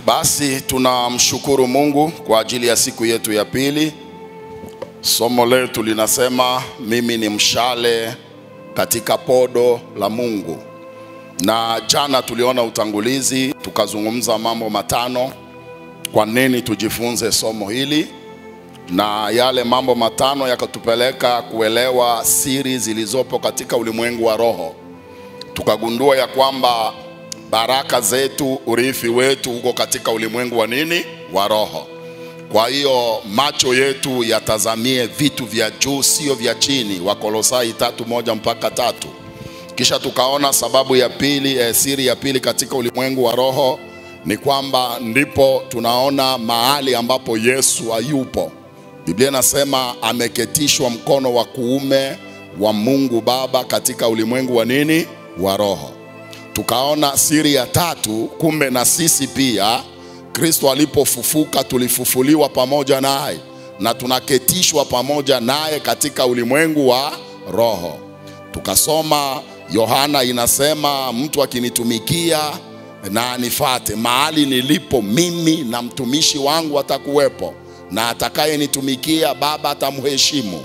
Basi tunamshukuru Mungu kwa ajili ya siku yetu ya pili. Somo letu linasema mimi ni mshale katika podo la Mungu. Na jana tuliona utangulizi, tukazungumza mambo matano kwa nini tujifunze somo hili. Na yale mambo matano yakatupeleka kuelewa siri zilizopo katika ulimwengu wa roho. Tukagundua ya kwamba baraka zetu, urithi wetu uko katika ulimwengu wa nini? Wa roho. Kwa hiyo macho yetu yatazamie vitu vya juu, sio vya chini. Wakolosai 3:1-3. Kisha tukaona sababu ya pili, siri ya pili katika ulimwengu wa roho ni kwamba ndipo tunaona mahali ambapo Yesu hayupo. Biblia inasema ameketishwa mkono wa kuume wa Mungu Baba katika ulimwengu wa nini? Wa roho. Tukaona siri ya tatu, kumbe na sisi pia Kristo alipofufuka tulifufuliwa pamoja naye na tunaketishwa pamoja naye katika ulimwengu wa roho. Tukasoma Yohana inasema mtu akinitumikia na anifuate, mahali nilipo mimi na mtumishi wangu atakuwepo, na atakayenitumikia Baba atamheshimu.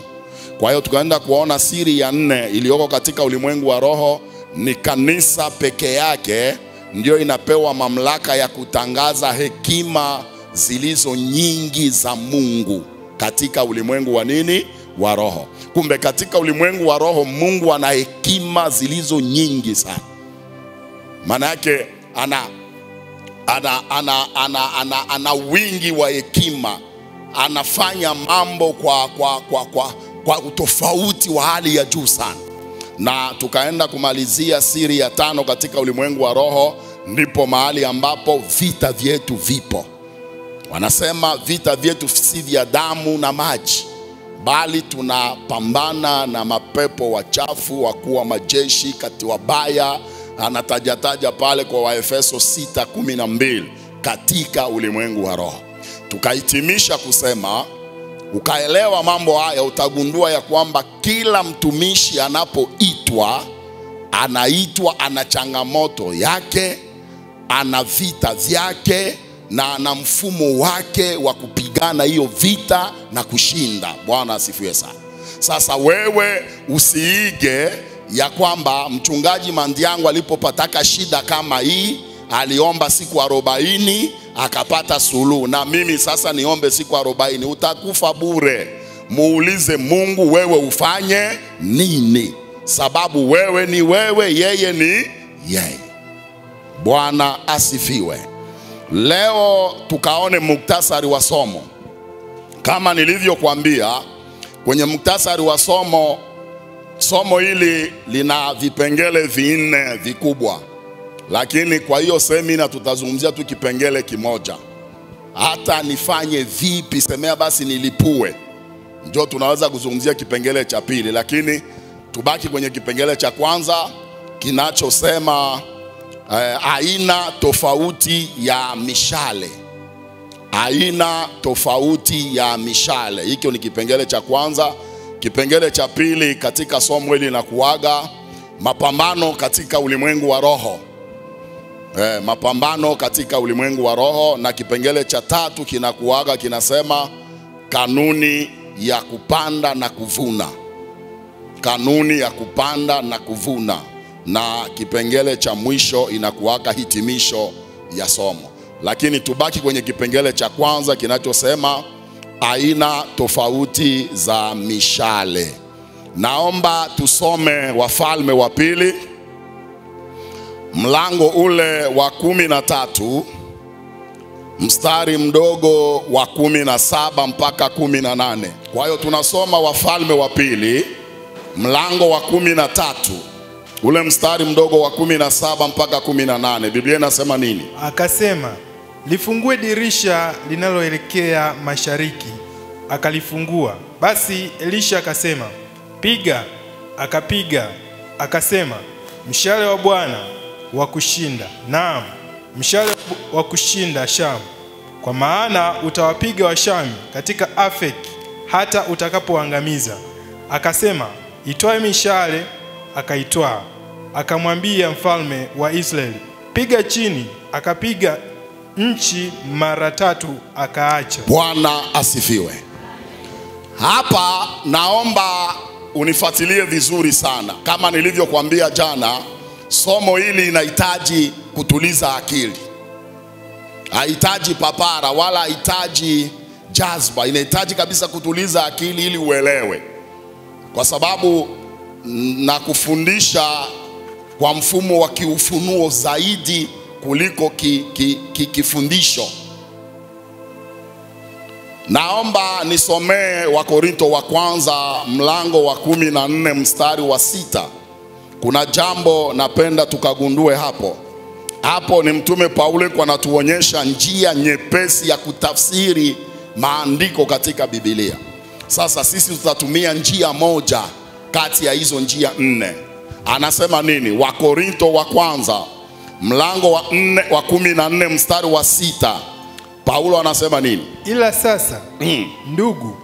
Kwa hiyo tukaenda kuona siri ya 4 iliyoko katika ulimwengu wa roho ni kanisa peke yake ndio inapewa mamlaka ya kutangaza hekima zilizo nyingi za Mungu katika ulimwengu wa nini? Wa roho. Kumbe katika ulimwengu wa roho Mungu ana hekima zilizo nyingi sana. Maana yake ana wingi wa hekima. Anafanya mambo kwa utofauti wa hali ya juu sana. Na tukaenda kumalizia siri ya 5 katika ulimwengu wa roho, ndipo mahali ambapo vita vyetu vipo. Wanasema vita vyetu si vya damu na maji, bali tunapambana na mapepo wachafu, wakuu wa majeshi, kati wabaya. Anatajataja pale kwa Waefeso 6:12 katika ulimwengu wa roho. Tukahitimisha kusema, ukaelewa mambo haya, utagundua ya kwamba kila mtumishi anapoitwa, anaitwa ana changamoto yake, ana vita vyake, na ana mfumo wake wa kupigana hiyo vita na kushinda. Bwana asifiwe sana. Sasa wewe usiige ya kwamba mchungaji Mandiangu alipopataka shida kama hii aliomba siku 40 akapata suluhu, na mimi sasa niombe siku 40. Utakufa bure. Muulize Mungu, wewe ufanye nini? Sababu wewe ni wewe, yeye ni yeye. Bwana asifiwe. Leo tukaone muktasari wa somo. Kama nilivyokuambia kwenye muktasari wa somo, somo hili lina vipengele 4 vikubwa. Lakini kwa hiyo semina tutazungumzia tu kipengele kimoja. Hata nifanye vipi, semea basi nilipue, ndio tunaweza kuzungumzia kipengele cha pili. Lakini tubaki kwenye kipengele cha kwanza kinachosema aina tofauti ya mishale. Aina tofauti ya mishale. Hiki ni kipengele cha kwanza. Kipengele cha pili katika somo hili na kuaga mapambano katika ulimwengu wa roho. Mapambano katika ulimwengu wa roho. Na kipengele cha 3 kinakuaga kinasema kanuni ya kupanda na kuvuna. Kanuni ya kupanda na kuvuna. Na kipengele cha mwisho inakuaga hitimisho ya somo. Lakini tubaki kwenye kipengele cha kwanza kinachosema aina tofauti za mishale. Naomba tusome Wafalme wa Pili mlango ule wa 13 mstari mdogo wa 17 mpaka 18. Kwa hiyo tunasoma Wafalme wa Pili mlango wa 13 ule mstari mdogo wa 17 mpaka 18. Biblia inasema nini? Akasema, lifungue dirisha linaloelekea mashariki. Akalifungua. Basi Elisha akasema, piga. Akapiga. Akasema, mshale wa Bwana wa kushinda, naam, mshale wa kushinda Shamu, kwa maana utawapiga Washami katika Afeki hata utakapoangamiza. Akasema, itwae mishale. Akaitwaa. Akamwambia mfalme wa Israeli, piga chini. Akapiga nchi mara 3 akaacha. Bwana asifiwe. Hapa naomba unifuatilie vizuri sana. Kama nilivyokuambia jana, somo hili linahitaji kutuliza akili. Hahitaji papara wala hahitaji jazba. Inahitaji kabisa kutuliza akili ili uelewe. Kwa sababu na kufundisha kwa mfumo wa kiufunuo zaidi kuliko kifundisho. Naomba nisomee Wakorinto wa kwanza mlango wa 14 mstari wa 6. Kuna jambo napenda tukagundue hapo. Hapo ni mtume Paulo kwa anatuonyesha njia nyepesi ya kutafsiri maandiko katika Biblia. Sasa sisi tutatumia njia moja kati ya hizo njia 4. Anasema nini? Wakorinto wa kwanza mlango wa 14 mstari wa 6. Paulo anasema nini? Ila sasa ndugu,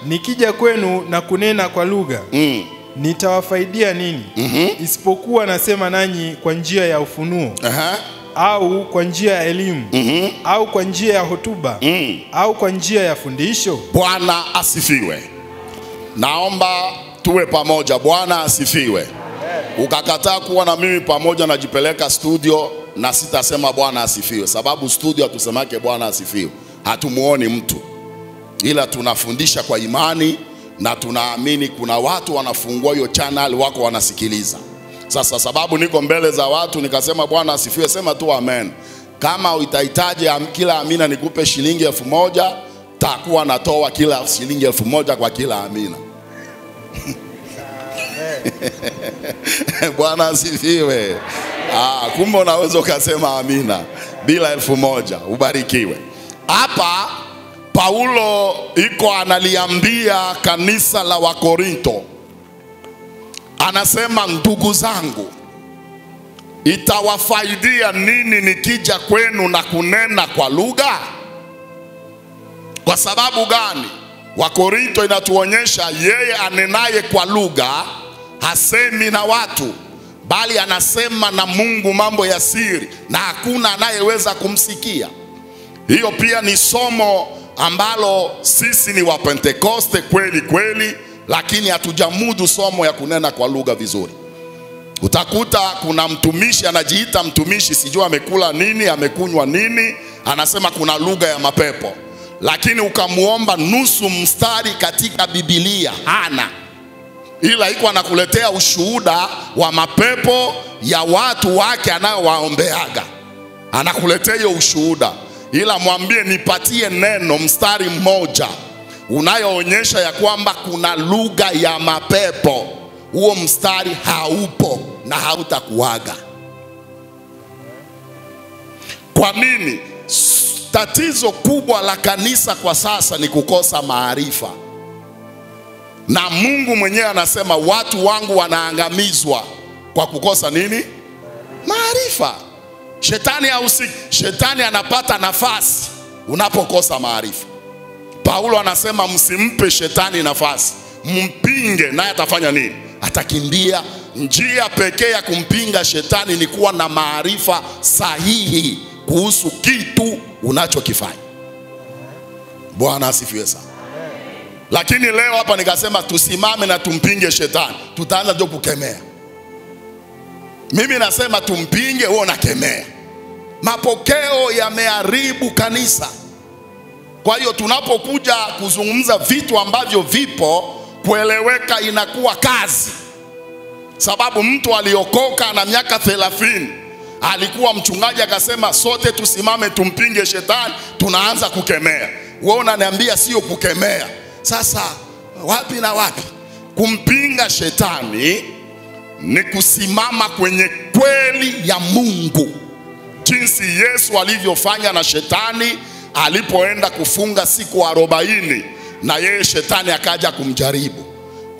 nikija kwenu na kunena kwa lugha, nitawafaidia nini? Isipokuwa nasema nanyi kwa njia ya ufunuo, au kwa njia ya elimu, au kwa njia ya hotuba, au kwa njia ya fundisho. Bwana asifiwe. Naomba tuwe pamoja. Bwana asifiwe. Ukakataa kuwa na mimi pamoja, najipeleka studio na sitasema Bwana asifiwe, sababu studio hatusemake Bwana asifiwe. Hatumuoni mtu, ila tunafundisha kwa imani na tunaamini kuna watu wanafungua hiyo channel wako wanasikiliza. Sasa sababu niko mbele za watu nikasema Bwana asifiwe, sema tu amen. Kama utahitaji kila amina nikupe shilingi 1000, takuwa natoa kila shilingi 1000 kwa kila amina. Bwana asifiwe. Kumbe unaweza ukasema amina bila 1000. Ubarikiwe. Hapa Paulo iko analiambia kanisa la Wakorinto, anasema ndugu zangu, itawafaidia nini nikija kwenu na kunena kwa lugha? Kwa sababu gani? Wakorinto inatuonyesha yeye anenaye kwa lugha hasemi na watu, bali anasema na Mungu mambo ya siri, na hakuna anayeweza kumsikia. Hiyo pia ni somo ambalo sisi ni wa Pentekoste kweli kweli, lakini hatujamudu somo ya kunena kwa lugha vizuri. Utakuta kuna mtumishi anajiita mtumishi, sijua amekula nini, amekunywa nini, anasema kuna lugha ya mapepo. Lakini ukamuomba nusu mstari katika Biblia hana, ila iko anakuletea ushuhuda wa mapepo ya watu wake anayowaombeaga. Anakuletea hiyo ushuhuda, ila mwambie nipatie neno mstari mmoja unayoonyesha ya kwamba kuna lugha ya mapepo. Huo mstari haupo na hautakuaga. Kwa nini? Tatizo kubwa la kanisa kwa sasa ni kukosa maarifa. Na Mungu mwenyewe anasema watu wangu wanaangamizwa kwa kukosa nini? Maarifa. Shetani anapata nafasi unapokosa maarifa. Paulo anasema msimpe shetani nafasi, mpinge, naye atafanya nini? Atakimbia. Njia pekee ya kumpinga shetani ni kuwa na maarifa sahihi kuhusu kitu unachokifanya. Bwana asifiwe sana. Lakini leo hapa nikasema tusimame na tumpinge shetani, tutaanza ndio kukemea. Mimi nasema tumpinge, wewe unakemea. Mapokeo yameharibu kanisa. Kwa hiyo tunapokuja kuzungumza vitu ambavyo vipo, kueleweka inakuwa kazi. Sababu mtu aliokoka na miaka 30 alikuwa mchungaji akasema sote tusimame tumpinge shetani, tunaanza kukemea. Wewe unaniambia sio kukemea. Sasa wapi na wapi? Kumpinga shetani ni kusimama kwenye kweli ya Mungu, jinsi Yesu alivyofanya na shetani alipoenda kufunga siku 40, na yeye shetani akaja kumjaribu.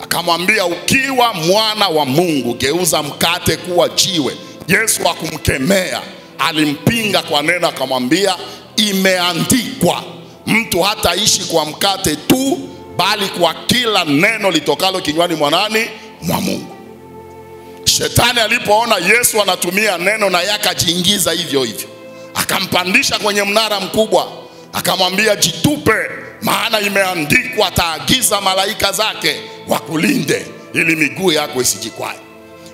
Akamwambia ukiwa mwana wa Mungu geuza mkate kuwa jiwe. Yesu hakumkemea, alimpinga kwa neno, akamwambia imeandikwa, mtu hataishi kwa mkate tu, bali kwa kila neno litokalo kinywani mwa nani? Mwa Mungu. Shetani alipoona Yesu anatumia neno na yeye akajiingiza hivyo hivyo, akampandisha kwenye mnara mkubwa, akamwambia jitupe, maana imeandikwa ataagiza malaika zake wakulinde ili miguu yako isijikwae.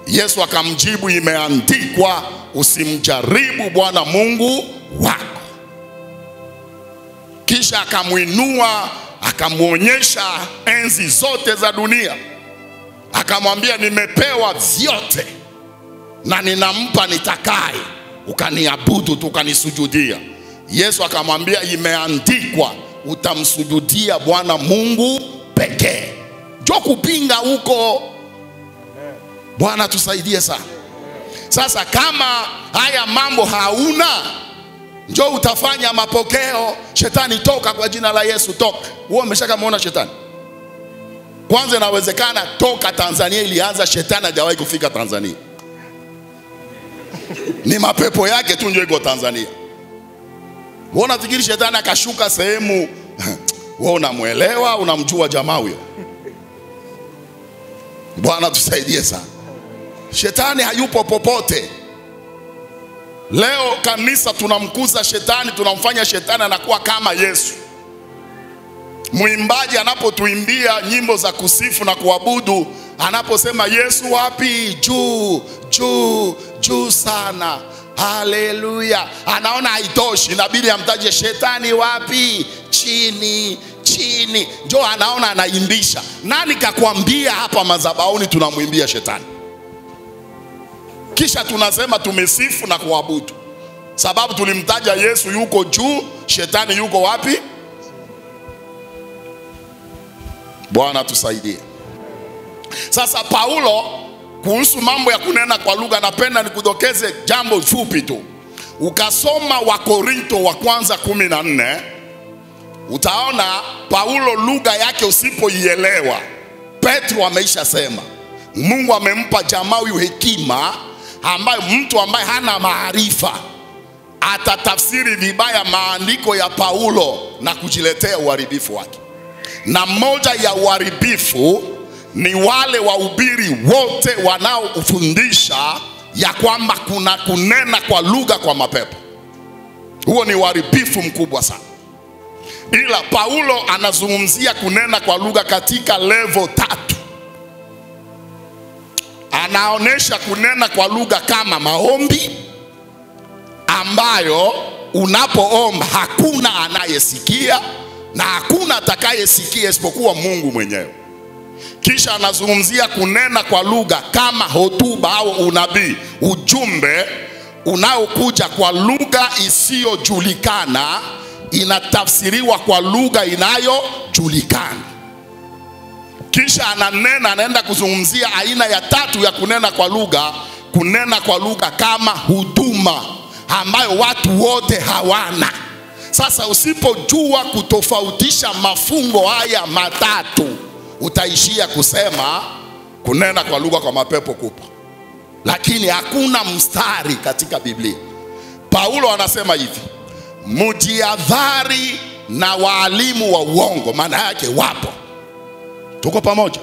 Yesu akamjibu, imeandikwa usimjaribu Bwana Mungu wako. Kisha akamuinua, akamuonyesha enzi zote za dunia, akamwambia nimepewa vyote na ninampa nitakaye, ukaniabudu tu, ukanisujudia. Yesu akamwambia imeandikwa utamsujudia Bwana Mungu pekee. Njoo kupinga huko. Bwana tusaidie sana. Sasa kama haya mambo hauna, njoo utafanya mapokeo. Shetani toka kwa jina la Yesu, toka. Wewe umeshakamuona shetani? Kwanza inawezekana toka Tanzania ilianza, shetani hajawahi kufika Tanzania. Ni mapepo yake tu ndio iko Tanzania. Wewe unafikiri shetani akashuka sehemu wewe unamuelewa, unamjua jamaa huyo? Bwana tusaidie sana. Shetani hayupo popote. Leo kanisa tunamkuza shetani, tunamfanya shetani anakuwa kama Yesu. Mwimbaji anapotuimbia nyimbo za kusifu na kuabudu, anaposema Yesu wapi? Juu, juu, juu sana. Haleluya. Anaona haitoshi, inabidi amtaje shetani wapi? Chini, chini. Njoo anaona anaimbisha. Nani kakwambia hapa madhabahuni tunamwimbia shetani? Kisha tunasema tumesifu na kuabudu. Sababu tulimtaja Yesu yuko juu, shetani yuko wapi? Bwana tusaidie. Sasa Paulo kuhusu mambo ya kunena kwa lugha, napenda nikudokeze jambo fupi tu. Ukasoma Wakorinto wa kwanza 14, utaona Paulo lugha yake usipoielewa. Petro ameisha sema Mungu amempa jamaa huyu hekima, ambayo mtu ambaye hana maarifa atatafsiri vibaya maandiko ya Paulo na kujiletea uharibifu wake. Na moja ya uharibifu ni wale wahubiri wote wanaofundisha ya kwamba kuna kunena kwa lugha kwa mapepo. Huo ni uharibifu mkubwa sana. Ila Paulo anazungumzia kunena kwa lugha katika level 3. Anaonesha kunena kwa lugha kama maombi, ambayo unapoomba hakuna anayesikia na hakuna atakayesikia isipokuwa Mungu mwenyewe. Kisha anazungumzia kunena kwa lugha kama hotuba au unabii, ujumbe unaokuja kwa lugha isiyojulikana inatafsiriwa kwa lugha inayojulikana. Kisha anaenda kuzungumzia aina ya 3 ya kunena kwa lugha, kunena kwa lugha kama huduma, ambayo watu wote hawana. Sasa usipojua kutofautisha mafungo haya 3, utaishia kusema kunena kwa lugha kwa mapepo kupo, lakini hakuna mstari katika Biblia. Paulo anasema hivi, mjihadhari na walimu wa uongo. Maana yake wapo. Tuko pamoja?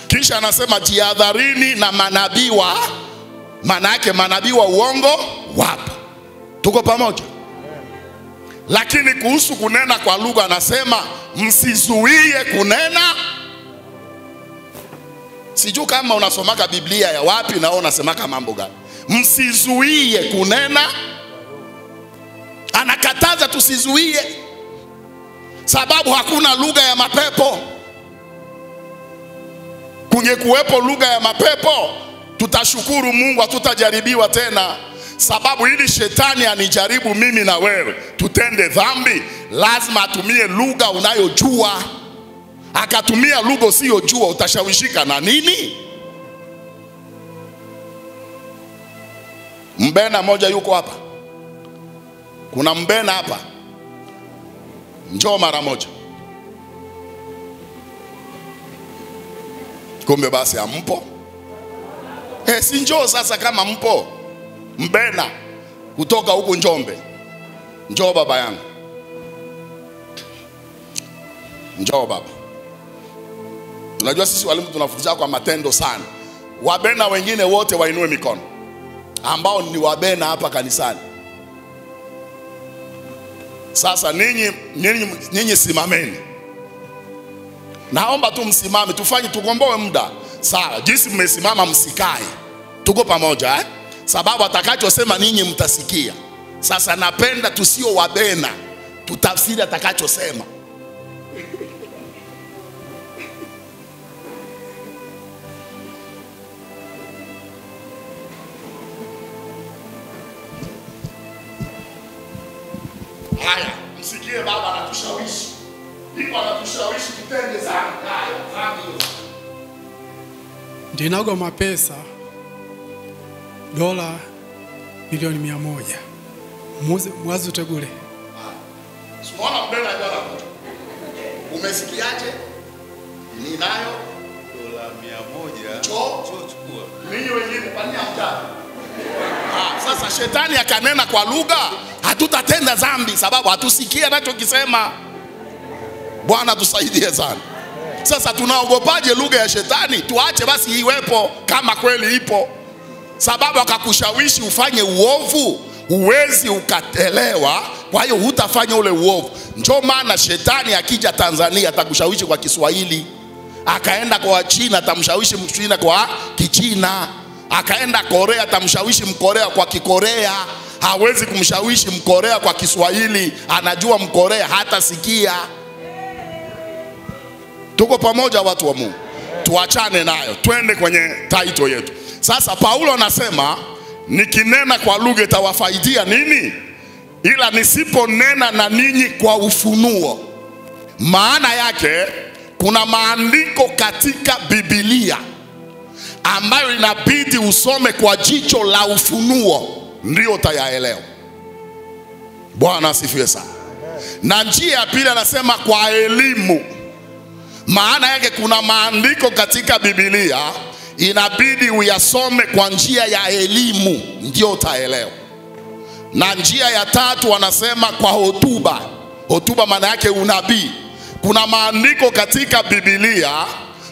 Kisha anasema jihadharini na manabii wa, maana yake manabii wa uongo wapo. Tuko pamoja? Lakini kuhusu kunena kwa lugha anasema msizuie kunena. Sijui kama unasomaka Biblia ya wapi na unasemaka mambo gani. Msizuie kunena. Anakataza tusizuie, sababu hakuna lugha ya mapepo. Kungekuwepo lugha ya mapepo, tutashukuru Mungu, hatutajaribiwa tena. Sababu ili shetani anijaribu mimi na wewe tutende dhambi, lazima atumie lugha unayojua. Akatumia lugha usiyojua, utashawishika na nini? Mbena moja yuko hapa. Kuna mbena hapa? Njoo mara moja. Kumbe basi hampo. Si njoo sasa kama mpo. Mbena kutoka huko Njombe. Njoo baba yangu. Njoo baba. Unajua sisi walimu tunafundisha kwa matendo sana. Wabena wengine wote wainue mikono, ambao ni wabena hapa kanisani. Sasa ninyi simameni. Naomba tu msimame, tufanye tugomboe muda. Sawa, jinsi mmesimama msikae. Tuko pamoja eh? Sababu atakachosema ninyi mtasikia. Sasa napenda tusio wabena, tutafsiri atakachosema. Haya, msikie baba anatushawishi. Ndipo anatushawishi tutende dhambi. Haya, dhambi hiyo. Ndinago mapesa dola milioni 100. Mwazi utegule. Simona mbele ya dola. Umesikiaje? Ninayo dola 100. Chukua. Ninyi wengine fanyia mjadala. Sasa shetani akanena kwa lugha, hatutatenda dhambi sababu hatusikia anachokisema. Bwana tusaidie sana. Sasa tunaogopaje lugha ya shetani? Tuache basi iwepo kama kweli ipo. Sababu akakushawishi ufanye uovu, uwezi ukatelewa, kwa hiyo hutafanya ule uovu. Ndio maana shetani akija Tanzania atakushawishi kwa Kiswahili. Akaenda kwa China atamshawishi Mchina kwa Kichina. Akaenda Korea atamshawishi Mkorea kwa Kikorea. Hawezi kumshawishi Mkorea kwa Kiswahili, anajua Mkorea hata sikia. Tuko pamoja watu wa Mungu. Tuachane nayo, twende kwenye title yetu. Sasa Paulo anasema nikinena kwa lugha itawafaidia nini? Ila nisiponena na ninyi kwa ufunuo. Maana yake kuna maandiko katika Biblia ambayo inabidi usome kwa jicho la ufunuo ndio utayaelewa. Bwana asifiwe sana. Na njia ya pili anasema kwa elimu. Maana yake kuna maandiko katika Biblia inabidi uyasome kwa njia ya elimu ndio utaelewa. Na njia ya tatu anasema kwa hotuba. Hotuba maana yake unabii. Kuna maandiko katika Biblia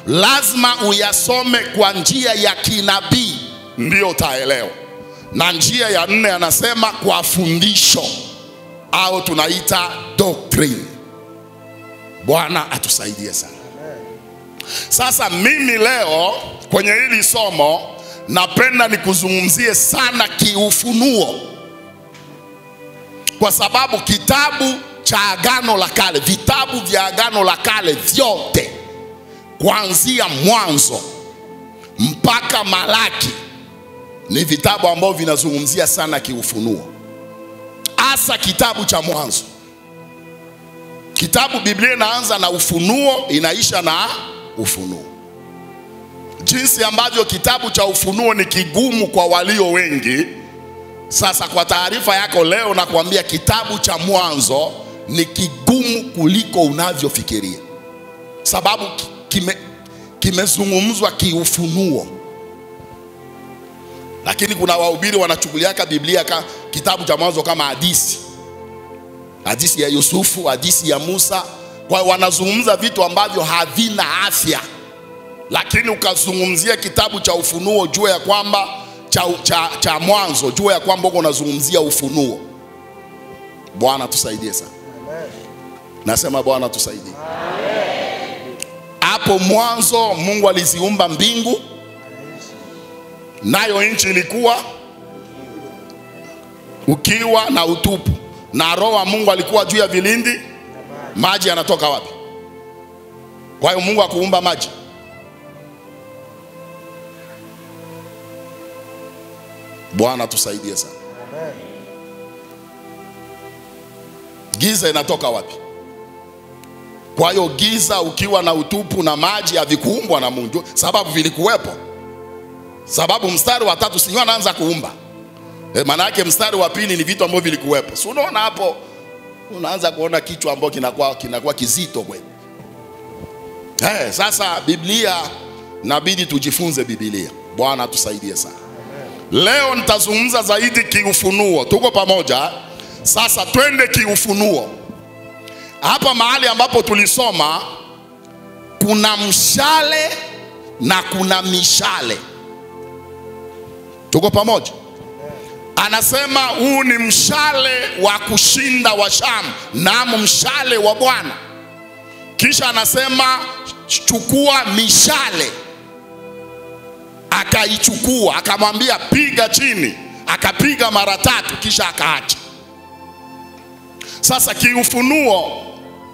lazima uyasome kwa njia ya kinabii ndio utaelewa. Na njia ya nne anasema kwa fundisho au tunaita doctrine. Bwana atusaidie sana. Sasa mimi leo kwenye hili somo napenda nikuzungumzie sana kiufunuo. Kwa sababu kitabu cha Agano la Kale, vitabu vya Agano la Kale vyote kuanzia Mwanzo mpaka Malaki ni vitabu ambavyo vinazungumzia sana kiufunuo. Hasa kitabu cha Mwanzo. Kitabu Biblia inaanza na ufunuo, inaisha na ufunuo. Jinsi ambavyo kitabu cha ufunuo ni kigumu kwa walio wengi. Sasa kwa taarifa yako leo nakwambia kitabu cha Mwanzo ni kigumu kuliko unavyofikiria. Sababu kimezungumzwa kiufunuo. Lakini kuna wahubiri wanachukuliaka Biblia kitabu cha Mwanzo kama hadithi. Hadithi ya Yusufu, hadithi ya Musa. Kwa hiyo wanazungumza vitu ambavyo havina afya. Lakini ukazungumzia kitabu cha ufunuo, jua ya kwamba cha Mwanzo, jua ya kwamba uko unazungumzia ufunuo. Bwana tusaidie sana. Amen. Nasema Bwana tusaidie. Amen. Hapo mwanzo Mungu aliziumba mbingu. Nayo nchi ilikuwa ukiwa na utupu. Na roho wa Mungu alikuwa juu ya vilindi. Maji yanatoka wapi? Kwa hiyo Mungu hakuumba maji. Bwana tusaidie sana. Amen. Giza inatoka wapi? Kwa hiyo giza ukiwa na utupu na maji havikuumbwa na Mungu, sababu vilikuwepo. Sababu mstari wa 3 sinyo anaanza kuumba. Maana yake mstari wa 2 ni vitu ambavyo vilikuwepo. Si unaona hapo unaanza kuona kichwa ambacho kinakuwa kizito kweli. Sasa Biblia inabidi tujifunze Biblia. Bwana tusaidie sana. Leo nitazungumza zaidi kiufunuo. Tuko pamoja? Sasa twende kiufunuo. Hapa mahali ambapo tulisoma kuna mshale na kuna mishale. Tuko pamoja? Anasema huu ni mshale wa kushinda wa Shamu, naam, mshale wa Bwana. Kisha anasema chukua mishale. Akaichukua, akamwambia piga chini, akapiga mara 3 kisha akaacha. Sasa kiufunuo,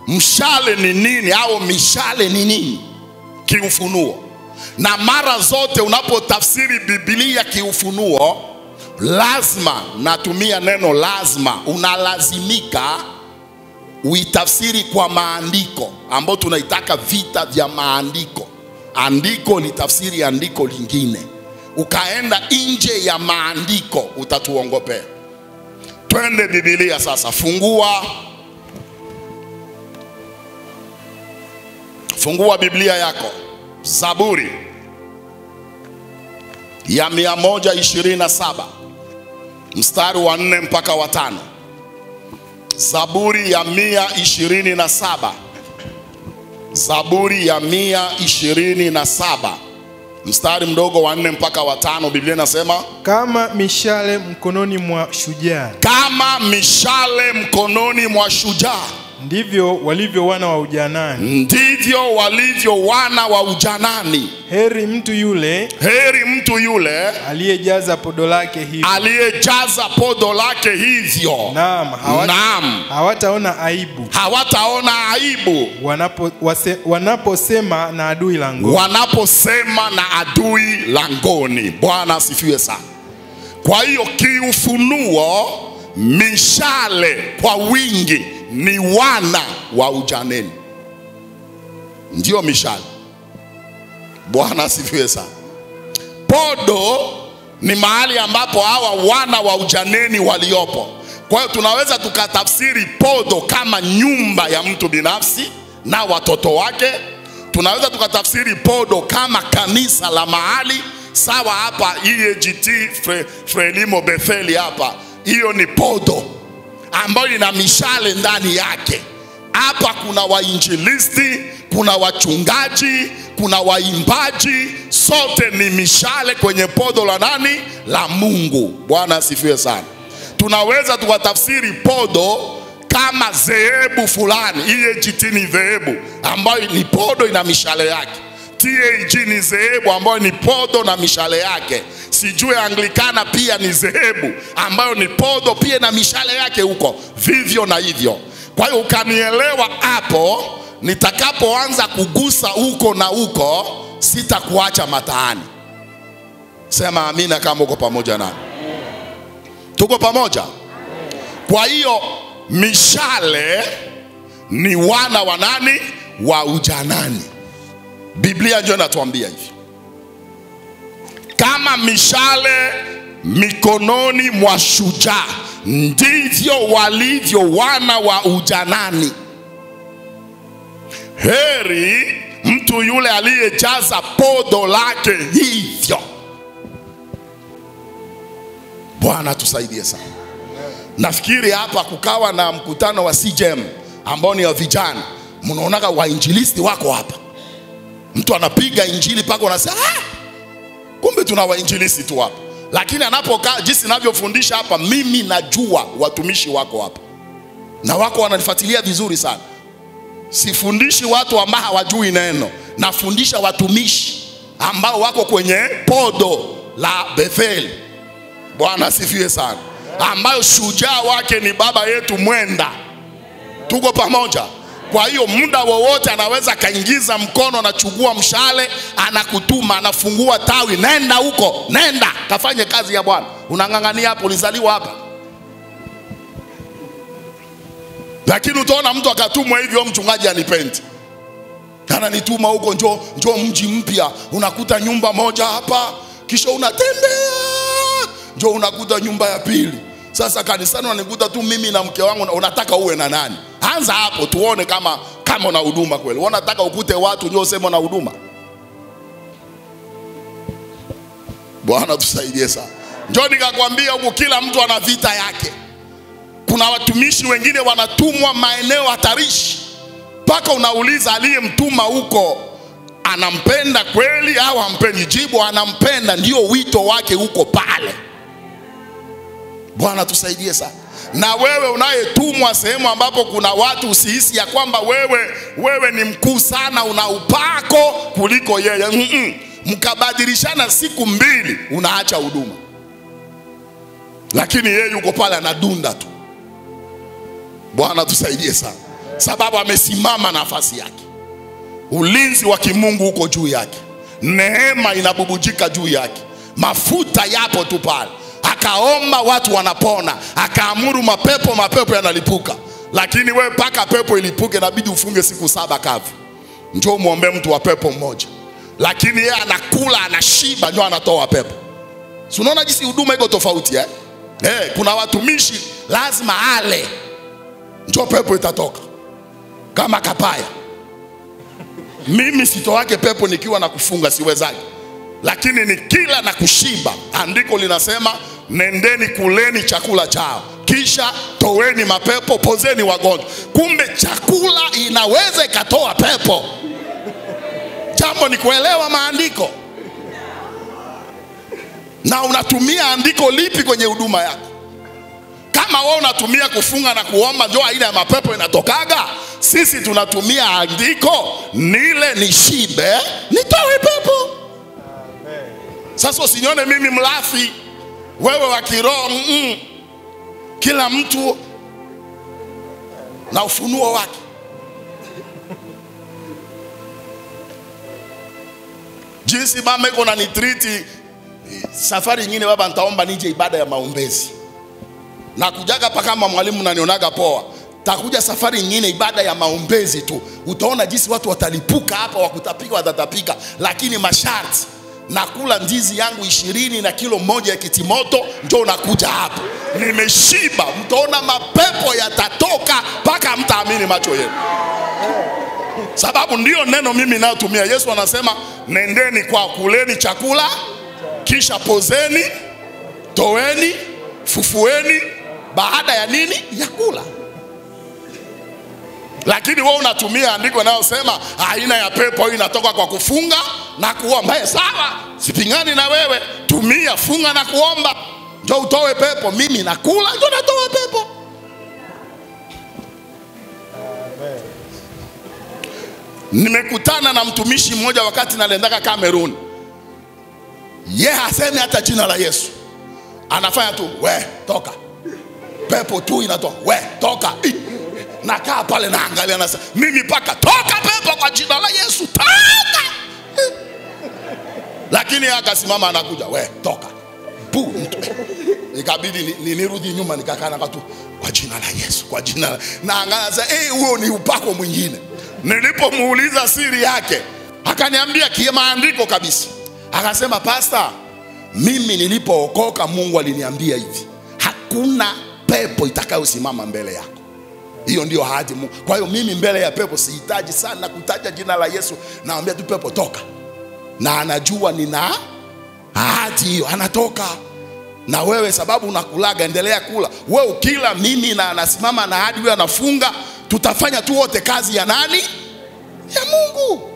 mshale ni nini au mishale ni nini kiufunuo? Na mara zote unapotafsiri Biblia kiufunuo, lazima, natumia neno lazima, unalazimika uitafsiri kwa maandiko, ambao tunaitaka vita vya maandiko. Andiko litafsiri andiko lingine. Ukaenda nje ya maandiko utatuongopea. Twende Biblia sasa, fungua Biblia yako, Zaburi ya 127 mstari wa 4 mpaka wa 5. Zaburi ya 127, Zaburi ya 127 mstari mdogo wa 4 mpaka wa 5. Biblia inasema kama mishale mkononi mwa shujaa, kama mishale mkononi mwa shujaa, ndivyo walivyo wana wa ujanani, ndivyo walivyo wana wa ujanani. Heri mtu yule, heri mtu yule aliyejaza podo lake hivyo, aliyejaza podo lake hivyo. Naam, hawataona aibu, hawataona aibu wanaposema na adui langoni, wanaposema na adui langoni. Bwana asifiwe sana. Kwa hiyo kiufunuo, mishale kwa wingi ni wana wa ujanani, ndio mishale. Bwana asifiwe sana. Podo ni mahali ambapo hawa wana wa ujanani waliopo. Kwa hiyo tunaweza tukatafsiri podo kama nyumba ya mtu binafsi na watoto wake. Tunaweza tukatafsiri podo kama kanisa la mahali. Sawa, hapa EAGT Frelimo Betheli hapa, hiyo ni podo ambayo ina mishale ndani yake. Hapa kuna wainjilisti, kuna wachungaji, kuna waimbaji, sote ni mishale kwenye podo la nani? La Mungu. Bwana asifiwe sana. Tunaweza tukatafsiri podo kama zehebu fulani. EAGT ni zehebu ambayo ni podo ina mishale yake. TAG ni zehebu ambayo ni podo na mishale yake. Sijui Anglikana pia ni zehebu ambayo ni podo pia na mishale yake huko. Vivyo na hivyo. Kwa hiyo ukanielewa hapo, nitakapoanza kugusa huko na huko, sitakuacha mataani. Sema amina kama uko pamoja nami. Tuko pamoja? Kwa hiyo mishale ni wana wa nani? Wa ujanani. Biblia ndio inatuambia hivi. Kama mishale mikononi mwa shujaa, ndivyo walivyo wana wa ujanani. Heri mtu yule aliyejaza podo lake hivyo. Bwana tusaidie sana. Nafikiri hapa kukawa na mkutano wa CJM ambao ni wa vijana. Mnaonaga wainjilisti wako hapa. Mtu anapiga injili paka unasema kumbe tuna wainjilisti tu hapa. Lakini anapokaa jinsi ninavyofundisha hapa, mimi najua watumishi wako hapa. Na wako wananifuatilia vizuri sana. Sifundishi watu ambao hawajui neno. Nafundisha watumishi ambao wako kwenye podo la Betheli. Bwana asifiwe sana. Ambayo shujaa wake ni baba yetu Mwenda. Tuko pamoja? Kwa hiyo muda wowote anaweza kaingiza mkono na chukua mshale, anakutuma, anafungua tawi, nenda huko, nenda kafanye kazi ya Bwana. Unang'ang'ania hapo, ulizaliwa hapa. Lakini utaona mtu akatumwa hivyo, mchungaji anipendi, ananituma huko, njoo mji mpya, unakuta nyumba moja hapa, kisha unatembea, njoo unakuta nyumba ya pili. Sasa kanisani unanikuta tu mimi na mke wangu, unataka uwe na nani? Anza hapo tuone kama una huduma kweli. Unataka ukute watu ndio useme na huduma? Bwana tusaidie sana. Njoo nikakwambia huko kila mtu ana vita yake. Kuna watumishi wengine wanatumwa maeneo hatarishi. Paka unauliza aliyemtuma huko anampenda kweli au hampendi? Jibu anampenda, ndio wito wake huko pale. Bwana tusaidie sana. Na wewe unayetumwa sehemu ambapo kuna watu, usihisi ya kwamba wewe ni mkuu sana, una upako kuliko yeye. Mkabadilishana siku 2 unaacha huduma. Lakini yeye yuko pale anadunda tu. Bwana tusaidie sana. Sababu amesimama nafasi yake. Ulinzi wa kimungu uko juu yake. Neema inabubujika juu yake. Mafuta yapo tu pale. Akaomba watu wanapona. Akaamuru mapepo yanalipuka. Lakini wewe paka pepo ilipuke inabidi ufunge siku 7 kavu. Njoo muombe mtu wa pepo mmoja. Lakini yeye anakula, anashiba, ndio anatoa pepo. Si unaona jinsi huduma iko tofauti kuna watumishi lazima ale. Njoo pepo itatoka. Kama kapaya. Mimi sitoake pepo nikiwa na kufunga, siwezaji. Lakini ni kila na kushiba. Andiko linasema nendeni kuleni chakula chao, kisha toweni mapepo, pozeni wagonjwa. Kumbe chakula inaweza ikatoa pepo. Jambo ni kuelewa maandiko. Na unatumia andiko lipi kwenye huduma yako? Kama wewe unatumia kufunga na kuomba ndio aina ya mapepo inatokaga, sisi tunatumia andiko, nile nishibe, nitoe pepo. Sasa usinione mimi mlafi, wewe wa kiroho. Kila mtu na ufunuo wake. Jinsi mama iko na nitriti, safari nyingine baba nitaomba nije ibada ya maombezi. Na kujaga pa kama mwalimu nanionaga poa. Takuja safari nyingine ibada ya maombezi tu. Utaona jinsi watu watalipuka hapa, wakutapika watatapika. Lakini masharti, nakula ndizi yangu 20 na kilo 1 ya kitimoto, njoo nakuja hapa. Nimeshiba, mtaona mapepo yatatoka mpaka mtaamini macho yenu. Sababu ndio neno mimi nayotumia. Yesu anasema nendeni kwa kuleni chakula, kisha pozeni, toweni, fufueni. Baada ya nini? Ya kula. Lakini wewe unatumia andiko linalosema aina ya pepo hii inatoka kwa kufunga na kuomba. Sawa, sipingani na wewe. Tumia, funga na kuomba, ndio utoe pepo. Mimi nakula ndio natoa pepo. Amen. Nimekutana na mtumishi mmoja wakati naliendaka Cameroon. Hasemi hata jina la Yesu. Anafanya tu, we toka. Pepo tu inatoka, toka. Nakaa pale naangalia, nasema mimi paka toka pepo kwa jina la Yesu, toka. Lakini akasimama anakuja, toka. Ikabidi nirudi nyuma, nikakana watu kwa jina la Yesu, kwa jina la. Na angalia huo ni upako mwingine. Nilipomuuliza siri yake, akaniambia kimaandiko kabisa. Akasema, pastor, mimi nilipookoka Mungu aliniambia hivi, hakuna pepo itakayosimama mbele yako. Hiyo ndio ahadi Mungu. Kwa hiyo mimi mbele ya pepo sihitaji sana kutaja jina la Yesu. Naambia tu pepo toka. Na anajua nina ahadi hiyo, anatoka. Na wewe sababu unakulaga, endelea kula. Wewe ukila, mimi na anasimama na ahadi, wewe anafunga, tutafanya tu wote kazi ya nani? Ya Mungu.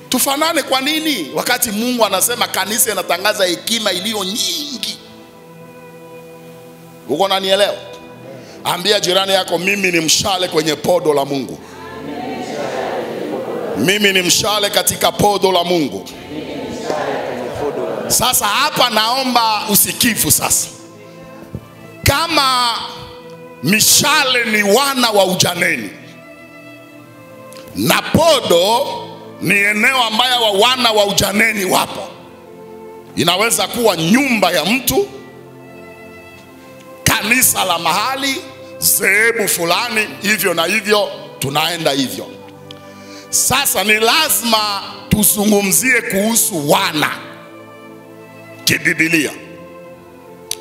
Tufanane kwa nini? Wakati Mungu anasema kanisa inatangaza hekima iliyo nyingi. Uko unanielewa? Ambia jirani yako, mimi ni mshale kwenye podo la Mungu. Mimi ni mshale katika podo la Mungu. Sasa hapa naomba usikifu sasa. Kama mishale ni wana wa ujaneni, na podo ni eneo ambayo wana wa ujaneni wapo. Inaweza kuwa nyumba ya mtu, kanisa la mahali, zehebu fulani, hivyo na hivyo, tunaenda hivyo. Sasa ni lazima tuzungumzie kuhusu wana kibiblia,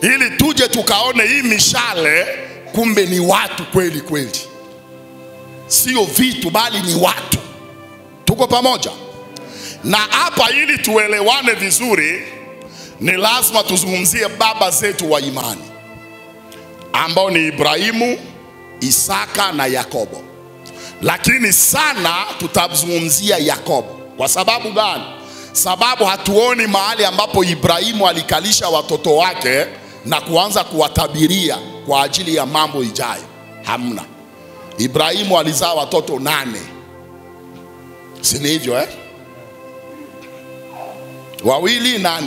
ili tuje tukaone hii mishale kumbe ni watu kweli kweli. Sio vitu bali ni watu. Tuko pamoja? Na hapa ili tuelewane vizuri, ni lazima tuzungumzie baba zetu wa imani, ambao ni Ibrahimu, Isaka na Yakobo. Lakini sana tutazungumzia Yakobo. Kwa sababu gani? Sababu hatuoni mahali ambapo Ibrahimu alikalisha watoto wake na kuanza kuwatabiria kwa ajili ya mambo ijayo. Hamna. Ibrahimu alizaa watoto 8. Si ni hivyo eh? 2 8.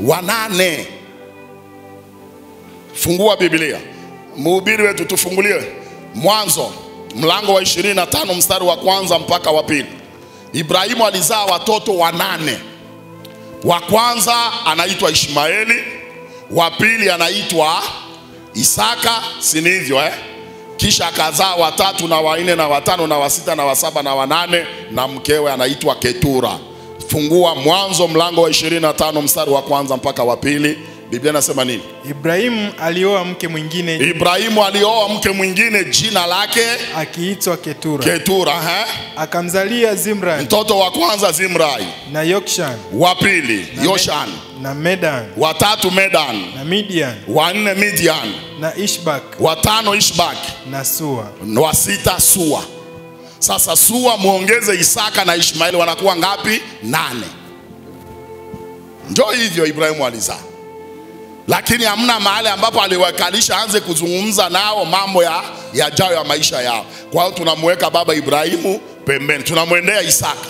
Wanane. Fungua Biblia. Mhubiri wetu tufungulie Mwanzo mlango wa 25 mstari wa kwanza mpaka wa pili. Ibrahimu alizaa watoto 8. Wa kwanza anaitwa Ishmaeli, wa pili anaitwa Isaka, si ni hivyo eh? Kisha akazaa 3 na 4 na 5 na 6 na 7 na 8 na mkewe anaitwa Ketura. Fungua Mwanzo mlango wa 25 mstari wa kwanza mpaka wa pili. Biblia inasema nini? Ibrahimu alioa mke mwingine. Ibrahimu alioa mke mwingine, jina lake akiitwa Ketura. Ketura, akamzalia Zimrai. Mtoto wa kwanza Zimrai, na Yokshan. Wa pili Yoshan, na Medan. Wa tatu Medan, na Midian. Wa 4 Midian, na Ishbak. Wa 5 Ishbak, na Sua. Wa 6 Sua. Sasa Sua muongeze Isaka na Ishmaeli wanakuwa ngapi? 8. Ndio hivyo Ibrahimu alizaa. Lakini hamna mahali ambapo aliwakalisha anze kuzungumza nao mambo yajayo ya maisha yao. Kwa hiyo tunamweka baba Ibrahimu pembeni, tunamwendea Isaka.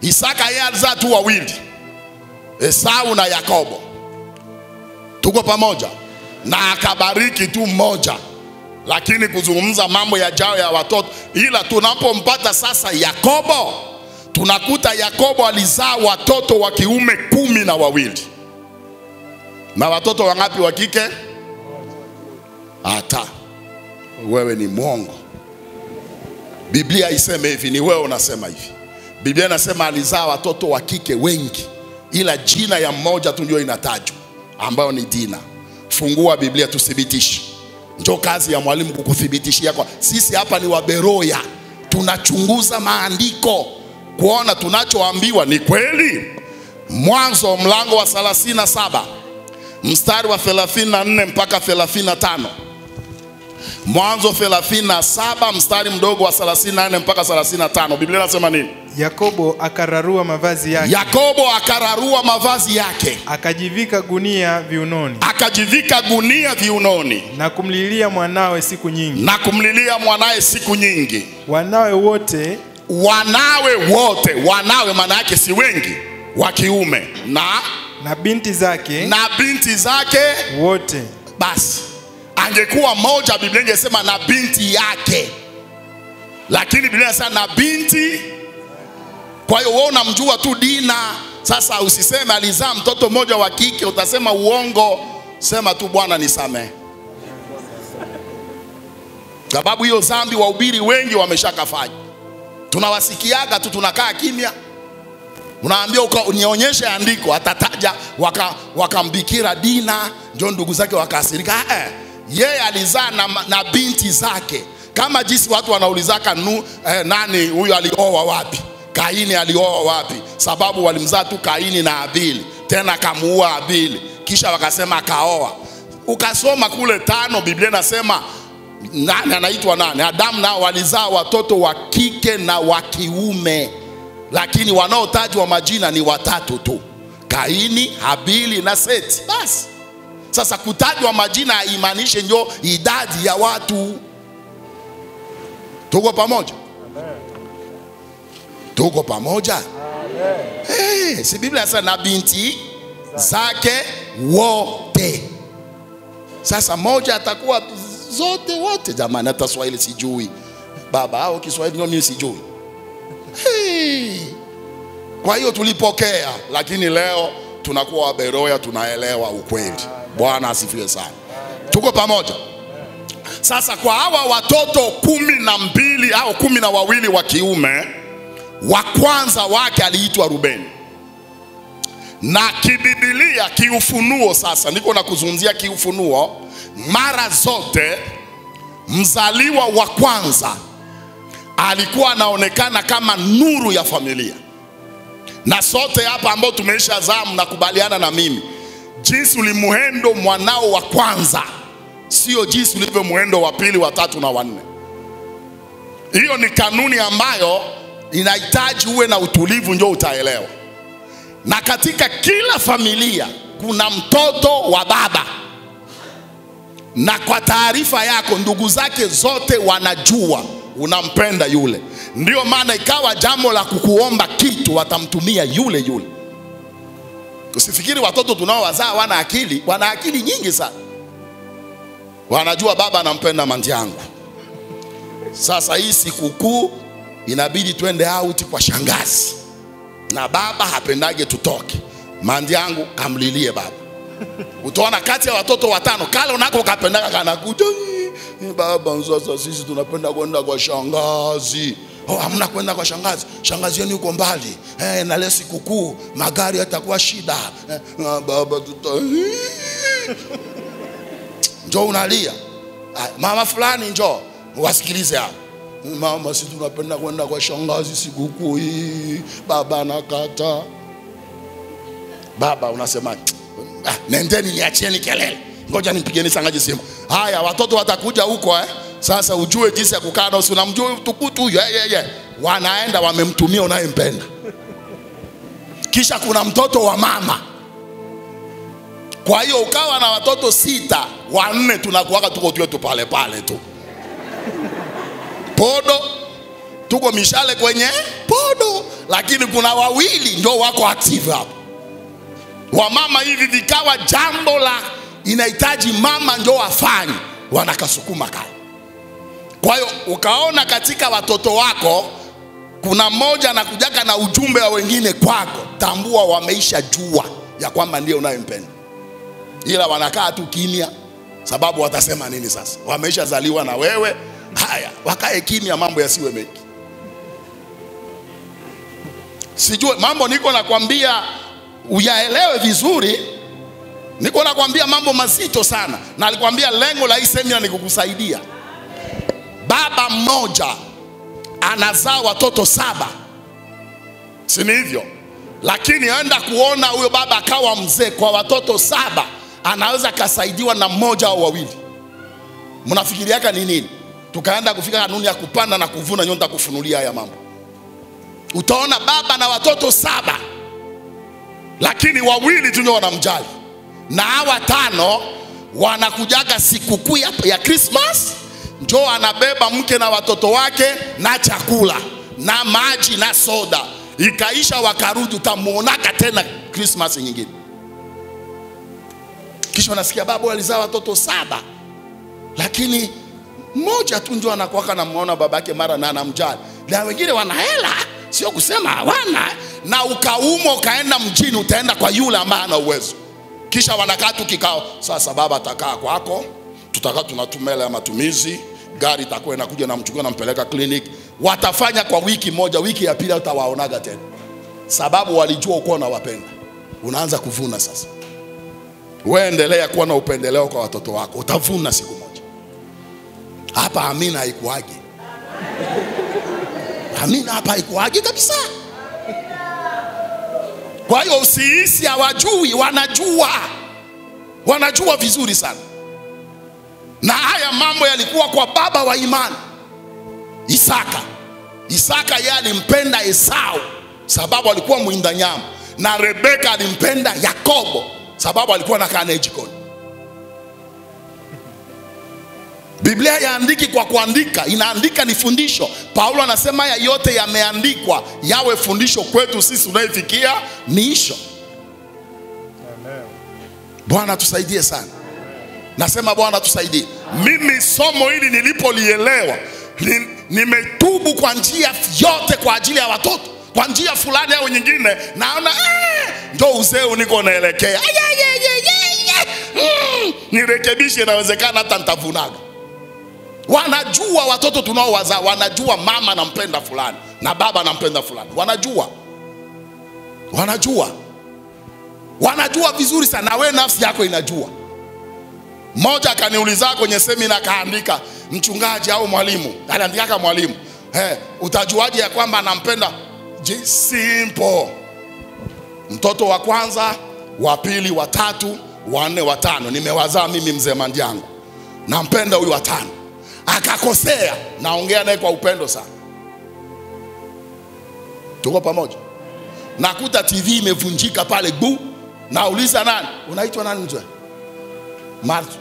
Isaka yeye alizaa tu 2, Esau na Yakobo. Tuko pamoja? Na akabariki tu mmoja, lakini kuzungumza mambo yajayo ya watoto. Ila tunapompata sasa Yakobo, tunakuta Yakobo alizaa watoto wa kiume 12. Na watoto wangapi wa kike? Hata wewe ni mwongo. Biblia iseme hivi, ni wewe unasema hivi. Biblia inasema alizaa watoto wa kike wengi, ila jina ya mmoja tu ndio inatajwa, ambayo ni Dina. Fungua Biblia tuthibitishe. Ndio kazi ya mwalimu kukuthibitishia kwa sisi hapa ni Waberoya. Tunachunguza maandiko kuona tunachoambiwa ni kweli. Mwanzo mlango wa 37 mstari wa 34 mpaka 35. Mwanzo 37 mstari mdogo wa 34 mpaka 35. Biblia inasema nini? Yakobo akararua mavazi yake. Yakobo akararua mavazi yake, akajivika gunia viunoni. Akajivika gunia viunoni. Na kumlilia mwanawe siku nyingi. Na kumlilia mwanae siku nyingi. Wanawe wote. Wanawe maana yake si wengi, wa kiume. Na binti zake wote. Basi angekuwa moja Biblia ingesema na binti yake, lakini Biblia inasema na binti. Kwa hiyo wewe unamjua tu Dina. Sasa usiseme alizaa mtoto mmoja wa kike, utasema uongo. Sema tu Bwana nisamehe, sababu hiyo dhambi wahubiri wengi wameshakafanya. Tunawasikiaga tu, tunakaa kimya. Unaambia unionyeshe andiko, atataja wakambikira Dina, ndio ndugu zake wakasirika. Yeye alizaa na binti zake, kama jinsi watu wanaulizaka nani huyu alioa wapi? Kaini alioa wapi? Sababu walimzaa tu Kaini na Abili, tena akamuua Abili, kisha wakasema akaoa. Ukasoma kule 5 Biblia inasema nani anaitwa nani? Adamu nao walizaa watoto wa kike na wa kiume, lakini wanaotajwa majina ni 3 tu: Kaini, Habili na Seti. Basi sasa kutajwa majina haimaanishi ndio idadi ya watu. Tuko pamoja? Amen. Tuko pamoja? Amen. Si Biblia inasema na binti zake wote. Sasa moja atakuwa wote. Jamani, hata Swahili sijui baba, au Kiswahili ndio mimi sijui. Kwa hiyo tulipokea, lakini leo tunakuwa Waberoya, tunaelewa ukweli. Bwana asifiwe sana. Tuko pamoja? Sasa kwa hawa watoto 12 au 12 wa kiume, wa kwanza wake aliitwa Rubeni. Na kibibilia, kiufunuo, sasa niko na kuzungumzia kiufunuo, mara zote mzaliwa wa kwanza alikuwa anaonekana kama nuru ya familia. Na sote hapa ambao tumeisha zaa mnakubaliana na mimi, jinsi ulimuhendo mwanao wa kwanza sio jinsi ulivyo muhendo wa pili, wa 3 na wa 4. Hiyo ni kanuni ambayo inahitaji uwe na utulivu, ndio utaelewa. Na katika kila familia kuna mtoto wa baba, na kwa taarifa yako ndugu zake zote wanajua unampenda yule. Ndio maana ikawa jambo la kukuomba kitu watamtumia yule yule. Usifikiri watoto tunaowazaa wana akili. Wana akili nyingi sana. Wanajua baba anampenda manti yangu. Sasa hii sikukuu inabidi twende out kwa shangazi, na baba hapendage tutoke. Manti yangu kamlilie baba. Utaona kati ya watoto watano kale unako kapendaga kanakuja, baba sasa sisi tunapenda kwenda kwa shangazi. Oh, hamna kwenda kwa shangazi. Shangazi yenu yuko mbali. Na leo sikukuu magari yatakuwa shida. Baba njoo unalia. Mama fulani njoo wasikilize hapa. Mama sisi tunapenda kwenda kwa shangazi sikukuu hii. Baba anakata. Baba unasema nendeni niachieni kelele. Ngoja nimpigeni shangazi simu. Haya watoto watakuja huko Sasa ujue jinsi ya kukaa nao, unamjua tukutu huyo. Wanaenda wamemtumia unayempenda. Kisha kuna mtoto wa mama. Kwa hiyo ukawa na watoto 6, 4 tunakuwaka tuko tu pale pale tu. Podo tuko mishale kwenye podo, lakini kuna 2 ndio wako active hapo. Wa mama hivi vikawa jambo la inahitaji mama ndio afanye, wanakasukuma kale. Kwa hiyo ukaona katika watoto wako kuna mmoja anakujaga na ujumbe wa wengine kwako, tambua wameisha jua ya kwamba ndio unayempenda. Ila wanakaa tu kimya, sababu watasema nini sasa? Wameisha zaliwa na wewe. Haya, wakae kimya, mambo yasiwe mengi. Sijue mambo niko nakwambia uyaelewe vizuri. Niko nakwambia mambo mazito sana, na alikwambia lengo la hii semina ni kukusaidia. Baba mmoja anazaa watoto 7. Si hivyo? Lakini aenda kuona huyo baba akawa mzee, kwa watoto 7 anaweza kasaidiwa na mmoja au 2. Mnafikiriaka ni nini? Tukaenda kufika kanuni ya kupanda na kuvuna, nyonta kufunulia haya mambo. Utaona baba na watoto 7, lakini 2 tu ndio wanamjali. Na hawa 5 wanakujaga sikukuu ya Christmas, njoo anabeba mke na watoto wake na chakula na maji na soda. Ikaisha wakarudi, utamuonaka tena Christmas nyingine. Kisha unasikia baba alizaa watoto 7, lakini mmoja tu ndio anakuwa na muona babake mara na anamjali. Na wengine wana hela, sio kusema hawana, na ukaumwa ukaenda mjini, utaenda kwa yule ambaye ana uwezo. Kisha wanakaa tu kikao, sasa baba atakaa kwako, tutakaa tunatumela ya matumizi, gari itakuwa inakuja na mchukua na mpeleka clinic. Watafanya kwa wiki moja, wiki ya pili utawaonaga tena. Sababu walijua uko na wapenda. Unaanza kuvuna sasa. Wewe endelea kuwa na upendeleo kwa watoto wako, utavuna siku moja. Hapa amina haikuagi. Amina hapa haikuagi kabisa. Kwa hiyo usihisi hawajui, wanajua. Wanajua vizuri sana. Na haya mambo yalikuwa kwa baba wa imani, Isaka. Isaka yeye alimpenda Esau sababu alikuwa mwinda nyama, na Rebeka alimpenda Yakobo sababu alikuwa anakaa naye jikoni. Biblia yaandiki kwa kuandika, inaandika ni fundisho. Paulo anasema haya yote yameandikwa yawe fundisho kwetu sisi tunayefikia miisho. Amen. Bwana tusaidie sana. Nasema Bwana tusaidie. Mimi somo hili nilipolielewa, nimetubu kwa njia yote kwa ajili ya watoto. Kwa njia fulani au nyingine naona ndio uzee niko naelekea. Nirekebishe, inawezekana hata nitavunaga. Wanajua watoto tunaowazaa, wanajua mama anampenda fulani na baba anampenda fulani. Wanajua vizuri sana, na wewe nafsi yako inajua. Mmoja akaniuliza kwenye semina, kaandika mchungaji au mwalimu, aliandika mwalimu, utajuaje ya kwamba anampenda? Simple. Mtoto wa kwanza, wa pili, wa tatu, wa 4, wa 5 nimewazaa mimi mzee Mandiangu. Nampenda huyu wa 5. Akakosea, naongea naye kwa upendo sana. Tuko pamoja. Nakuta TV imevunjika pale Nauliza nani? Unaitwa nani mzee? Matu.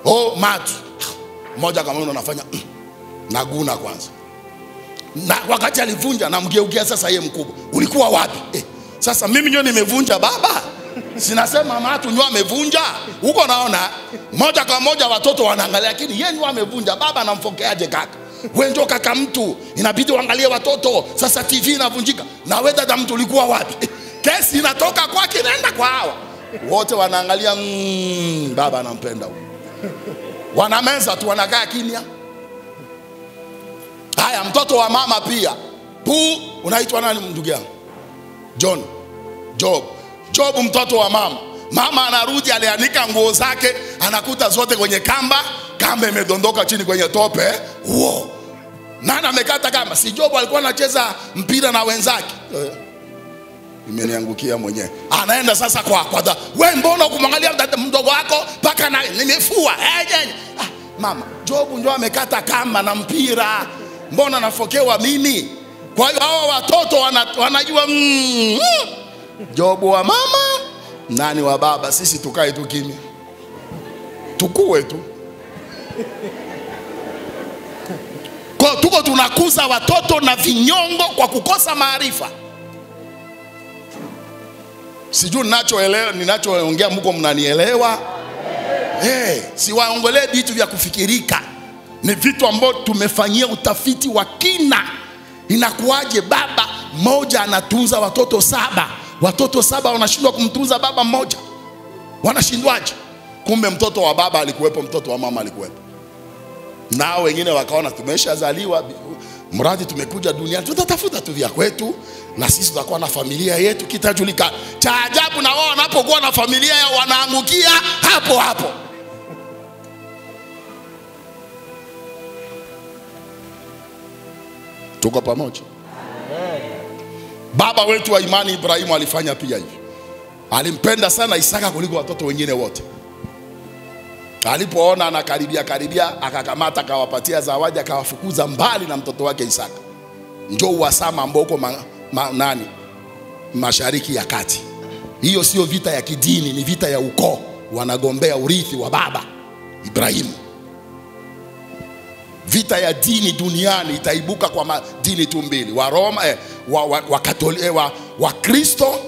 Oh, Matu. Mmoja kama unafanya naguna kwanza. Na wakati alivunja namgeukia sasa yeye mkubwa. Ulikuwa wapi? Sasa mimi ndio nimevunja baba. Sinasema Matu ndio amevunja. Huko naona moja kwa moja watoto wanaangalia, lakini yeye ndio amevunja. Baba anamfokeaje kaka? Wewe ndio kaka mtu, inabidi uangalie watoto. Sasa TV inavunjika. Na wewe dada mtu ulikuwa wapi? Kesi inatoka kwake inaenda kwa hawa. Wote wanaangalia baba anampenda huyo. Wanameza tu wanakaa kimya. Haya, mtoto wa mama pia. Unaitwa nani ndugu yangu? John. Job mtoto wa mama. Mama anarudi alianika nguo zake, anakuta zote kwenye kamba imedondoka chini kwenye tope. Nani amekata kamba? Si Job alikuwa anacheza mpira na wenzake. Imeniangukia mwenyewe. Anaenda sasa kwa wewe mbona kumwangalia mdogo wako paka na nimefua. Mama, Job ndio amekata kamba na mpira. Mbona nafokewa mimi? Kwa hiyo hawa watoto wanajua Job wa mama, nani wa baba. Sisi tukae tu kimya. Tukue tu. Kwa tuko tunakuza watoto na vinyongo kwa kukosa maarifa. Sijui ninachoongea mko mnanielewa? Siwaongelee vitu vya kufikirika. Ni vitu ambavyo tumefanyia utafiti wa kina. Inakuaje baba mmoja anatunza watoto 7? Watoto 7 wanashindwa kumtunza baba mmoja. Wanashindwaje? Kumbe mtoto wa baba alikuwepo, mtoto wa mama alikuwepo. Nao wengine wakaona tumeshazaliwa, mradi tumekuja duniani tutatafuta tu vya kwetu na sisi tutakuwa na familia yetu kitajulika. Cha ajabu na wao wanapokuwa na familia yao wanaangukia hapo hapo. Tuko pamoja? Baba wetu wa imani Ibrahimu alifanya pia hivi. Alimpenda sana Isaka kuliko watoto wengine wote. Alipoona anakaribia akakamata akawapatia zawadi, akawafukuza mbali na mtoto wake Isaka. Njoo uhasama ambao uko Mashariki ya Kati. Hiyo sio vita ya kidini, ni vita ya ukoo. Wanagombea urithi wa baba Ibrahimu. Vita ya dini duniani itaibuka kwa dini tu mbili, wa Roma wa Kristo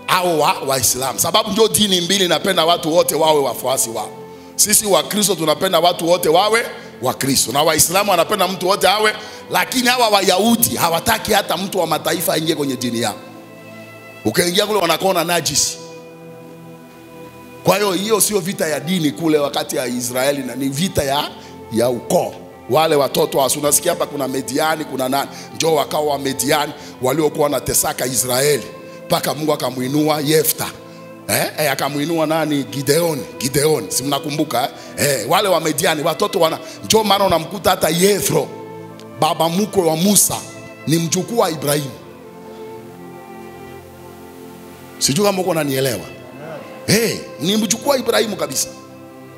au Waislamu. Sababu ndio dini mbili napenda watu wote wawe wafuasi wao. Sisi wa Kristo tunapenda watu wote wawe wa Kristo, na Waislamu wanapenda mtu wote awe, lakini hawa Wayahudi hawataki hata mtu wa mataifa aingie kwenye dini yao. Ukiingia kule wanakuona najisi. Kwa hiyo sio vita ya dini kule wakati ya Israeli, na ni vita ya ukoo. Wale watoto unasikia hapa kuna Mediani, kuna nani, njoo wakao wa Mediani waliokuwa wanatesaka Israeli mpaka Mungu akamuinua Yefta. Akamuinua nani? Gideoni. Si mnakumbuka? Wale wa Mediani watoto njoo maana unamkuta hata Yethro baba mkwe wa Musa ni mjukuu wa Ibrahimu. Sijui kama uko unanielewa. Ni mjukuu wa Ibrahimu kabisa.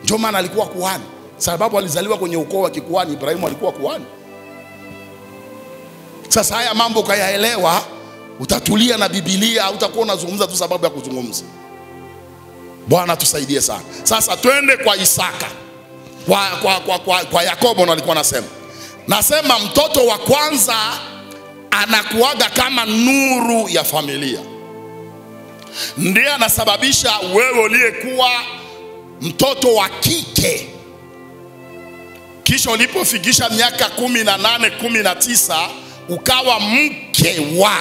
Njoo maana alikuwa kuhani. Sababu alizaliwa kwenye ukoo wa kikuhani. Ibrahimu alikuwa kuhani. Sasa haya mambo kayaelewa, utatulia na Biblia, utakuwa unazungumza tu sababu ya kuzungumza. Bwana tusaidie sana. Sasa twende kwa Isaka. Kwa Yakobo nalikuwa nasema mtoto wa kwanza anakuaga kama nuru ya familia. Ndiye anasababisha wewe uliyekuwa mtoto wa kike, kisha ulipofikisha miaka 18, 19 ukawa mke wa.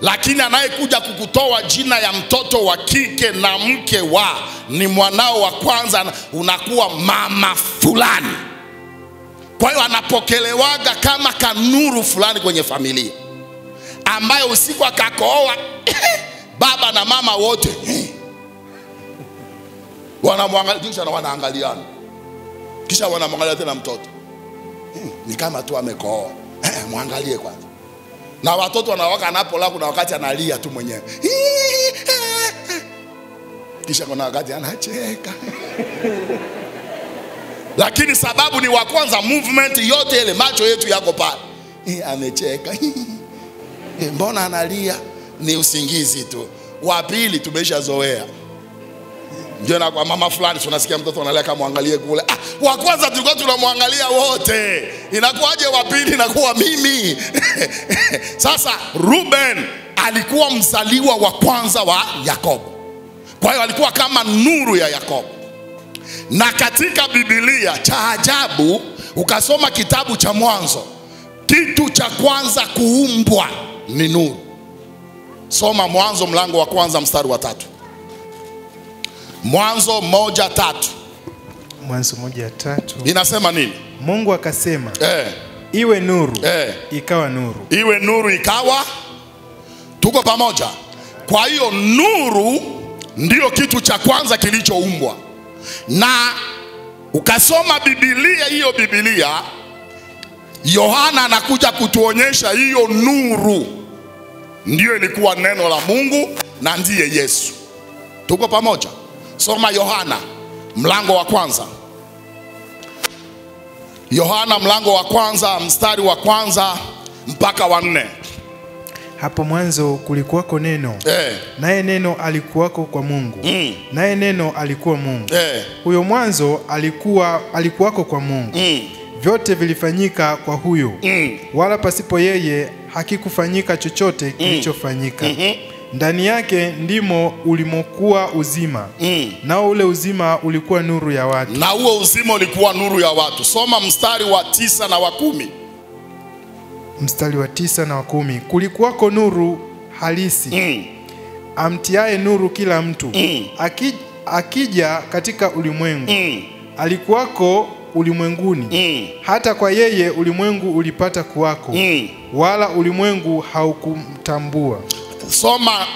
Lakini anayekuja kukutoa jina ya mtoto wa kike na mke wa ni mwanao wa kwanza, unakuwa mama fulani. Kwa hiyo anapokelewaga kama kanuru fulani kwenye familia, ambayo usiku akakooa baba na mama wote wanamwangalia, wanaangaliana, kisha wanamwangalia tena mtoto. Ni kama tu amekooa. Mwangalie kwanza. Na watoto wanawaka anapola, kuna wakati analia tu mwenyewe. Kisha kuna wakati anacheka. Lakini sababu ni wa kwanza, movement yote ile, macho yetu yako pale. Amecheka. Mbona analia? Ni usingizi tu. wa pili tumeshazoea. Ndio na kwa mama fulani tunasikia mtoto analia kama muangalie kule. Wa kwanza tulikuwa tunamwangalia wote. Inakuwaje wa pili inakuwa mimi? Sasa Ruben alikuwa mzaliwa wa kwanza wa Yakobo. Kwa hiyo alikuwa kama nuru ya Yakobo. Na katika Biblia cha ajabu, ukasoma kitabu cha Mwanzo, kitu cha kwanza kuumbwa ni nuru. Soma Mwanzo mlango wa kwanza mstari wa 3. Mwanzo 1:3. Mwanzo 1:3. Inasema nini? Mungu akasema, iwe nuru. Ikawa nuru. Iwe nuru ikawa. Tuko pamoja? Kwa hiyo nuru ndio kitu cha kwanza kilichoumbwa. Na ukasoma Biblia, hiyo Biblia Yohana anakuja kutuonyesha hiyo nuru ndio ilikuwa neno la Mungu na ndiye Yesu. Tuko pamoja? Soma Yohana mlango wa kwanza. Yohana mlango wa kwanza mstari wa kwanza mpaka wa 4. Hapo mwanzo kulikuwako neno. Naye neno alikuwako kwa Mungu. Naye neno alikuwa Mungu. Huyo mwanzo alikuwako kwa Mungu. Vyote vilifanyika kwa huyo. Wala pasipo yeye hakikufanyika chochote kilichofanyika. Ndani yake ndimo ulimokuwa uzima. Nao ule uzima ulikuwa nuru ya watu. Na huo uzima ulikuwa nuru ya watu. Soma mstari wa 9 na wa 10. Mstari wa 9 na wa 10. Kulikuwako nuru halisi. Amtiaye nuru kila mtu. Akija katika ulimwengu. Alikuwako ulimwenguni. Hata kwa yeye ulimwengu ulipata kuwako. Wala ulimwengu haukumtambua. Soma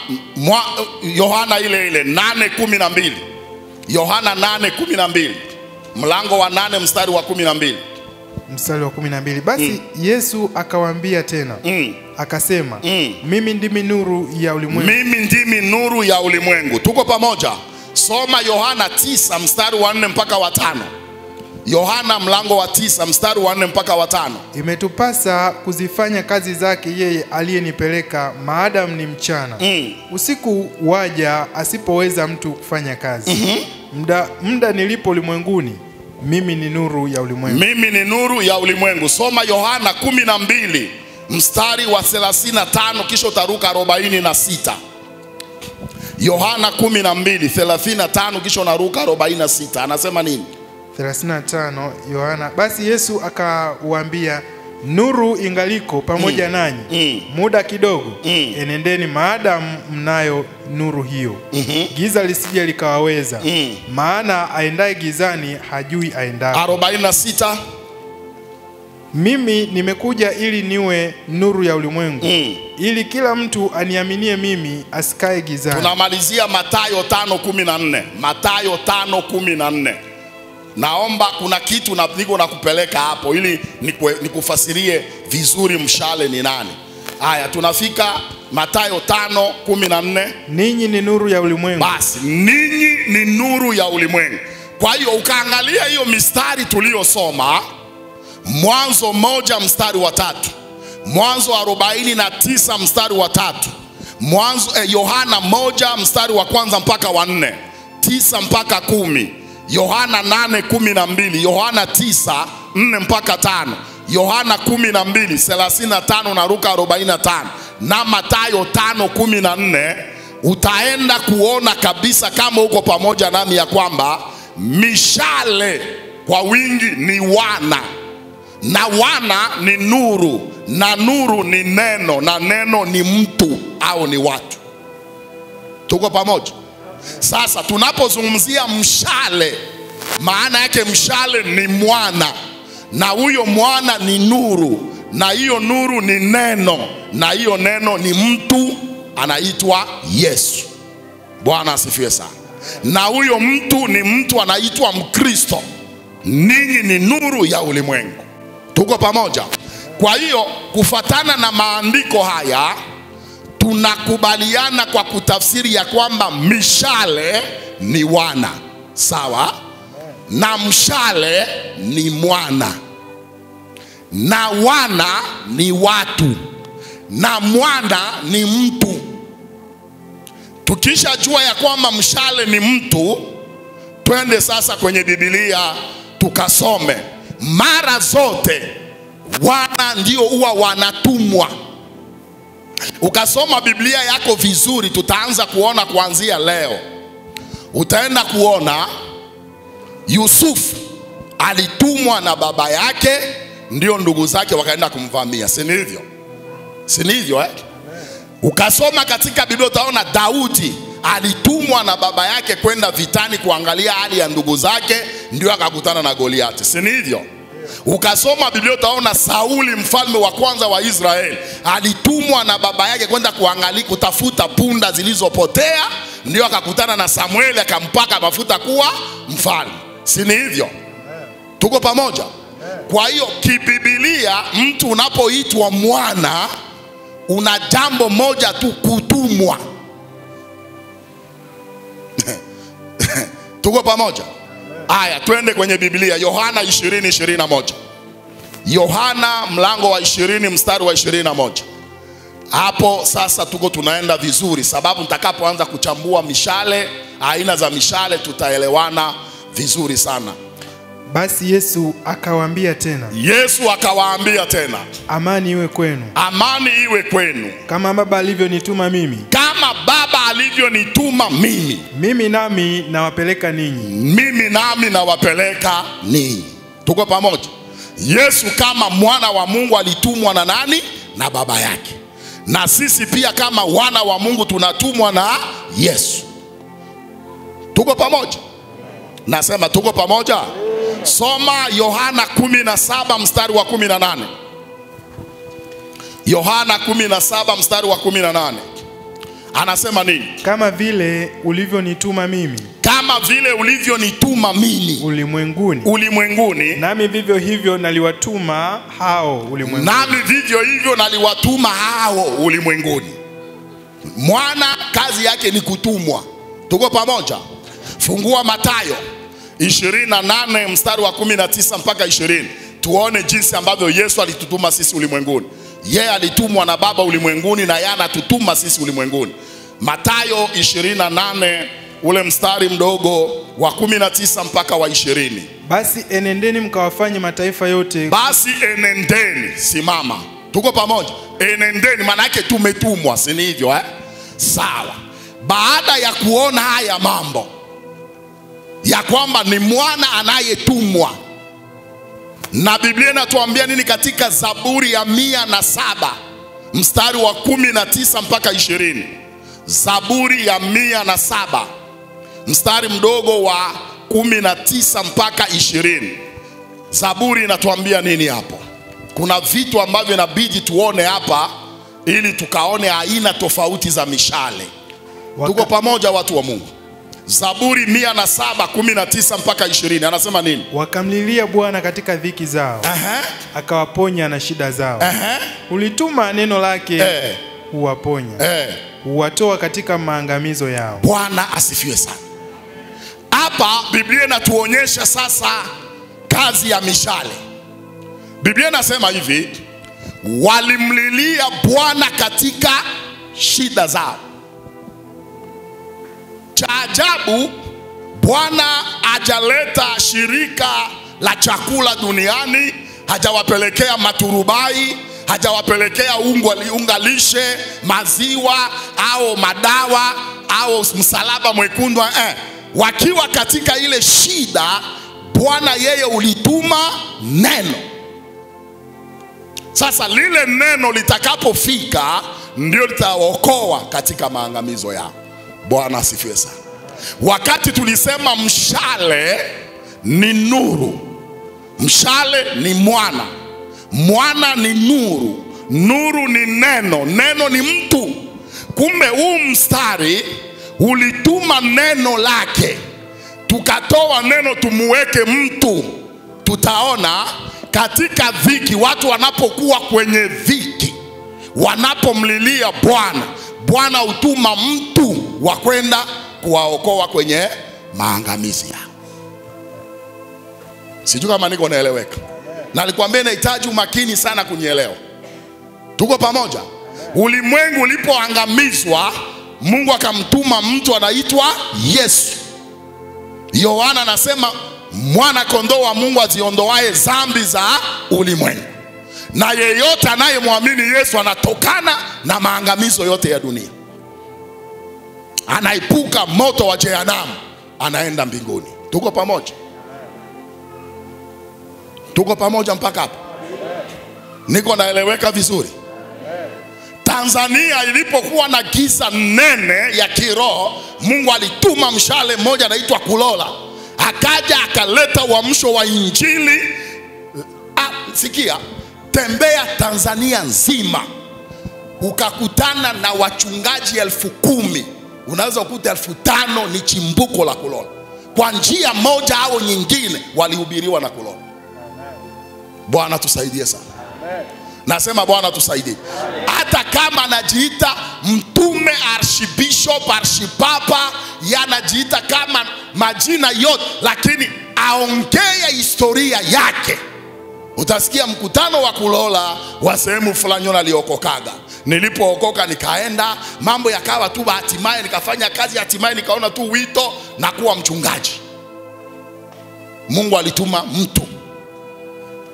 Yohana ile 8:12. Yohana 8:12. Mlango wa 8 mstari wa 12. Mstari wa 12. Basi Yesu akawaambia tena. Akasema, mimi ndimi nuru ya ulimwengu. Mimi ndimi nuru ya ulimwengu. Tuko pamoja? Soma Yohana 9 mstari wa 4 mpaka wa 5. Yohana mlango wa 9 mstari wa 4 mpaka wa 5. Imetupasa kuzifanya kazi zake yeye aliyenipeleka maadamu ni mchana. Usiku waja asipoweza mtu kufanya kazi. Muda nilipo ulimwenguni, mimi ni nuru ya ulimwengu. Mimi ni nuru ya ulimwengu. Soma Yohana 12 mstari wa 35 kisha utaruka 46. Yohana 12:35 kisha unaruka 46. Anasema nini? 35 Yohana. Basi Yesu akawaambia, nuru ingaliko pamoja nanyi muda kidogo, enendeni maadamu mnayo nuru hiyo. Giza lisije likawaweza. Maana aendaye gizani hajui aendako. 46. Mimi nimekuja ili niwe nuru ya ulimwengu, ili kila mtu aniaminie mimi asikae gizani. Tunamalizia Mathayo 5:14. Mathayo 5:14. Naomba kuna kitu niko nakupeleka hapo ili nikufasirie vizuri mshale ni nani. Haya, tunafika Mathayo 5:14. Ninyi ni nuru ya ulimwengu. Basi ninyi ni nuru ya ulimwengu. Kwa hiyo ukaangalia hiyo mistari tuliyosoma, Mwanzo 1 mstari wa 3, Mwanzo 49 mstari wa 3, Yohana 1 mstari wa kwanza mpaka wa 4, 9 mpaka 10, Yohana 8:12, Yohana 9:4 mpaka 5, Yohana 12:35 na Luka 45 na Mathayo 5:14. Utaenda kuona kabisa kama uko pamoja nami ya kwamba mishale kwa wingi ni wana, na wana ni nuru, na nuru ni neno, na neno ni mtu au ni watu. Tuko pamoja? Sasa tunapozungumzia mshale, maana yake mshale ni mwana, na huyo mwana ni nuru, na hiyo nuru ni neno, na hiyo neno ni mtu anaitwa Yesu. Bwana asifiwe sana. Na huyo mtu ni mtu anaitwa Mkristo. Ninyi ni nuru ya ulimwengu. Tuko pamoja? Kwa hiyo kufatana na maandiko haya tunakubaliana kwa kutafsiri ya kwamba mishale ni wana, sawa? Na mshale ni mwana, na wana ni watu, na mwana ni mtu. Tukishajua ya kwamba mshale ni mtu, twende sasa kwenye Biblia tukasome. Mara zote wana ndio huwa wanatumwa. Ukasoma Biblia yako vizuri, tutaanza kuona kuanzia leo. Utaenda kuona Yusufu alitumwa na baba yake, ndio ndugu zake wakaenda kumvamia. Si hivyo? Si hivyo eh? Ukasoma katika Biblia utaona Daudi alitumwa na baba yake kwenda vitani kuangalia hali ya ndugu zake, ndio akakutana na Goliati. Si hivyo? Ukasoma Biblia utaona Sauli mfalme wa kwanza wa Israeli alitumwa na baba yake kwenda kuangalia kutafuta punda zilizopotea, ndio akakutana na Samueli akampaka mafuta kuwa mfalme. Si hivyo? Tuko pamoja? Kwa hiyo kibibilia mtu unapoitwa mwana una jambo moja tu, kutumwa. Tuko pamoja? Aya, twende kwenye Biblia. Yohana 20:21. Yohana mlango wa 20 mstari wa 21. Hapo sasa tuko tunaenda vizuri, sababu nitakapoanza kuchambua mishale, aina za mishale, tutaelewana vizuri sana. Basi Yesu akawaambia tena. Yesu akawaambia tena. Amani iwe kwenu. Amani iwe kwenu. Kama Baba alivyonituma mimi. Kama Baba alivyonituma mimi. Mimi nami nawapeleka ninyi. Mimi nami nawapeleka ninyi. Tuko pamoja? Yesu kama mwana wa Mungu alitumwa na nani? Na baba yake. Na sisi pia kama wana wa Mungu tunatumwa na Yesu. Tuko pamoja? Nasema tuko pamoja? Soma Yohana 17 mstari wa 18. Yohana 17 mstari wa 18. Anasema nini? Kama vile ulivyonituma mimi. Kama vile ulivyonituma mimi ulimwenguni, nami vivyo hivyo naliwatuma hao ulimwenguni. Nami vivyo hivyo naliwatuma hao ulimwenguni. Mwana kazi yake ni kutumwa. Tuko pamoja? Fungua Mathayo 28 mstari wa 19 mpaka 20. Tuone jinsi ambavyo Yesu alitutuma sisi ulimwenguni. Yeye alitumwa na Baba ulimwenguni, na yeye anatutuma sisi ulimwenguni. Mathayo 28 ule mstari mdogo wa 19 mpaka wa 20. Basi enendeni mkawafanye mataifa yote. Basi enendeni, simama. Tuko pamoja? Enendeni maana yake tumetumwa, si hivyo eh? Sawa. Baada ya kuona haya mambo ya kwamba ni mwana anayetumwa, na Biblia inatuambia nini katika Zaburi ya 107 mstari wa 19 mpaka 20? Zaburi ya 107 mstari mdogo wa 19 mpaka 20. Zaburi inatuambia nini hapo? Kuna vitu ambavyo inabidi tuone hapa ili tukaone aina tofauti za mishale. Tuko pamoja watu wa Mungu? Zaburi 107 19 mpaka 20 anasema nini? Wakamlilia Bwana katika dhiki zao. Akawaponya na shida zao. Ulituma neno lake, huwaponya. Huwatoa katika maangamizo yao. Bwana asifiwe sana. Hapa Biblia inatuonyesha sasa kazi ya mishale. Biblia inasema hivi, walimlilia Bwana katika shida zao. Cha ajabu, Bwana hajaleta shirika la chakula duniani, hajawapelekea maturubai, hajawapelekea unga lishe, maziwa au madawa au msalaba mwekundu. Wakiwa katika ile shida, Bwana yeye ulituma neno. Sasa lile neno litakapofika ndio litaokoa katika maangamizo yao. Bwana asifiwe sana. Wakati tulisema mshale ni nuru, mshale ni mwana, mwana ni nuru, nuru ni neno, neno ni mtu. Kumbe huu mstari ulituma neno lake, tukatoa neno tumuweke mtu. Tutaona katika dhiki, watu wanapokuwa kwenye dhiki, wanapomlilia Bwana, Bwana hutuma mtu wa kwenda kuwaokoa kwenye maangamizi yao. Sijui kama niko naeleweka. Na nilikwambia inahitaji umakini sana kunielewa. Tuko pamoja? Ulimwengu ulipoangamizwa, Mungu akamtuma mtu anaitwa Yesu. Yohana anasema mwana kondoo wa Mungu aziondoaye dhambi za ulimwengu. Na yeyote anayemwamini Yesu anatokana na maangamizo yote ya dunia, anaepuka moto wa jehanamu, anaenda mbinguni. Tuko pamoja? Tuko pamoja mpaka hapa? Niko naeleweka vizuri? Tanzania ilipokuwa na giza nene ya kiroho, Mungu alituma mshale mmoja anaitwa Kulola, akaja akaleta uamsho wa injili. Sikia, tembea Tanzania nzima ukakutana na wachungaji 10,000, unaweza kukuta 5,000 ni chimbuko la Kulola. Kwa njia moja au nyingine walihubiriwa na Kulola. Bwana tusaidie sana. Nasema Bwana tusaidie. Hata kama anajiita mtume, archbishop, archipapa, yanajiita kama majina yote, lakini aongea historia yake. Utasikia mkutano wa Kulola wa sehemu fulani aliokokaga. Nilipookoka nikaenda, mambo yakawa tu, hatimaye nikafanya kazi, hatimaye nikaona tu wito na kuwa mchungaji. Mungu alituma mtu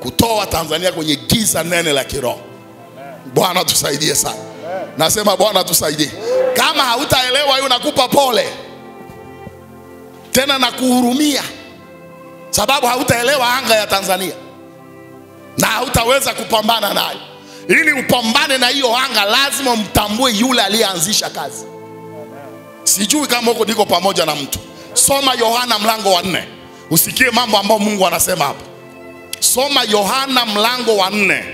kutoa Tanzania kwenye giza nene la kiroho. Bwana tusaidie sana. Nasema Bwana tusaidie. Kama hautaelewa hiyo, nakupa pole tena na kuhurumia, sababu hautaelewa anga ya Tanzania na hautaweza kupambana nayo. Ili upambane na hiyo anga, lazima mtambue yule aliyeanzisha kazi. Sijui kama huko niko pamoja na mtu. Soma Yohana mlango wa 4, usikie mambo ambayo Mungu anasema hapa. Soma Yohana mlango wa 4.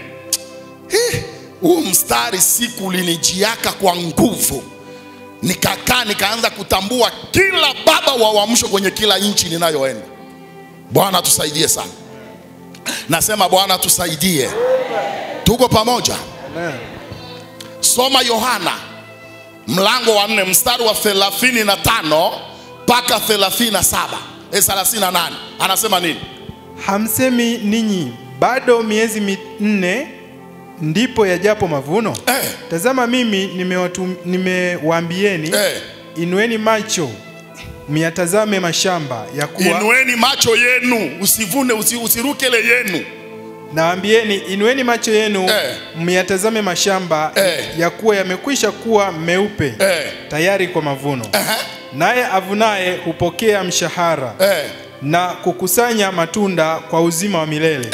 Huu mstari siku linijiaka kwa nguvu, nikakaa nikaanza kutambua kila baba wa uamsho kwenye kila nchi ninayoenda. Bwana tusaidie sana. Nasema Bwana tusaidie. Tuko pamoja? Soma Yohana mlango wa 4 mstari wa 35 mpaka 38. Anasema nini? Hamsemi ninyi bado miezi 4 ndipo yajapo mavuno? Tazama mimi nimewaambieni, inueni macho myatazame mashamba ya kuwa. Inueni macho yenu, usivune, usiruke ile yenu. Naambieni, inueni macho yenu myatazame mashamba ya kuwa yamekwisha kuwa meupe, tayari kwa mavuno. Naye avunaye hupokea mshahara na kukusanya matunda kwa uzima wa milele,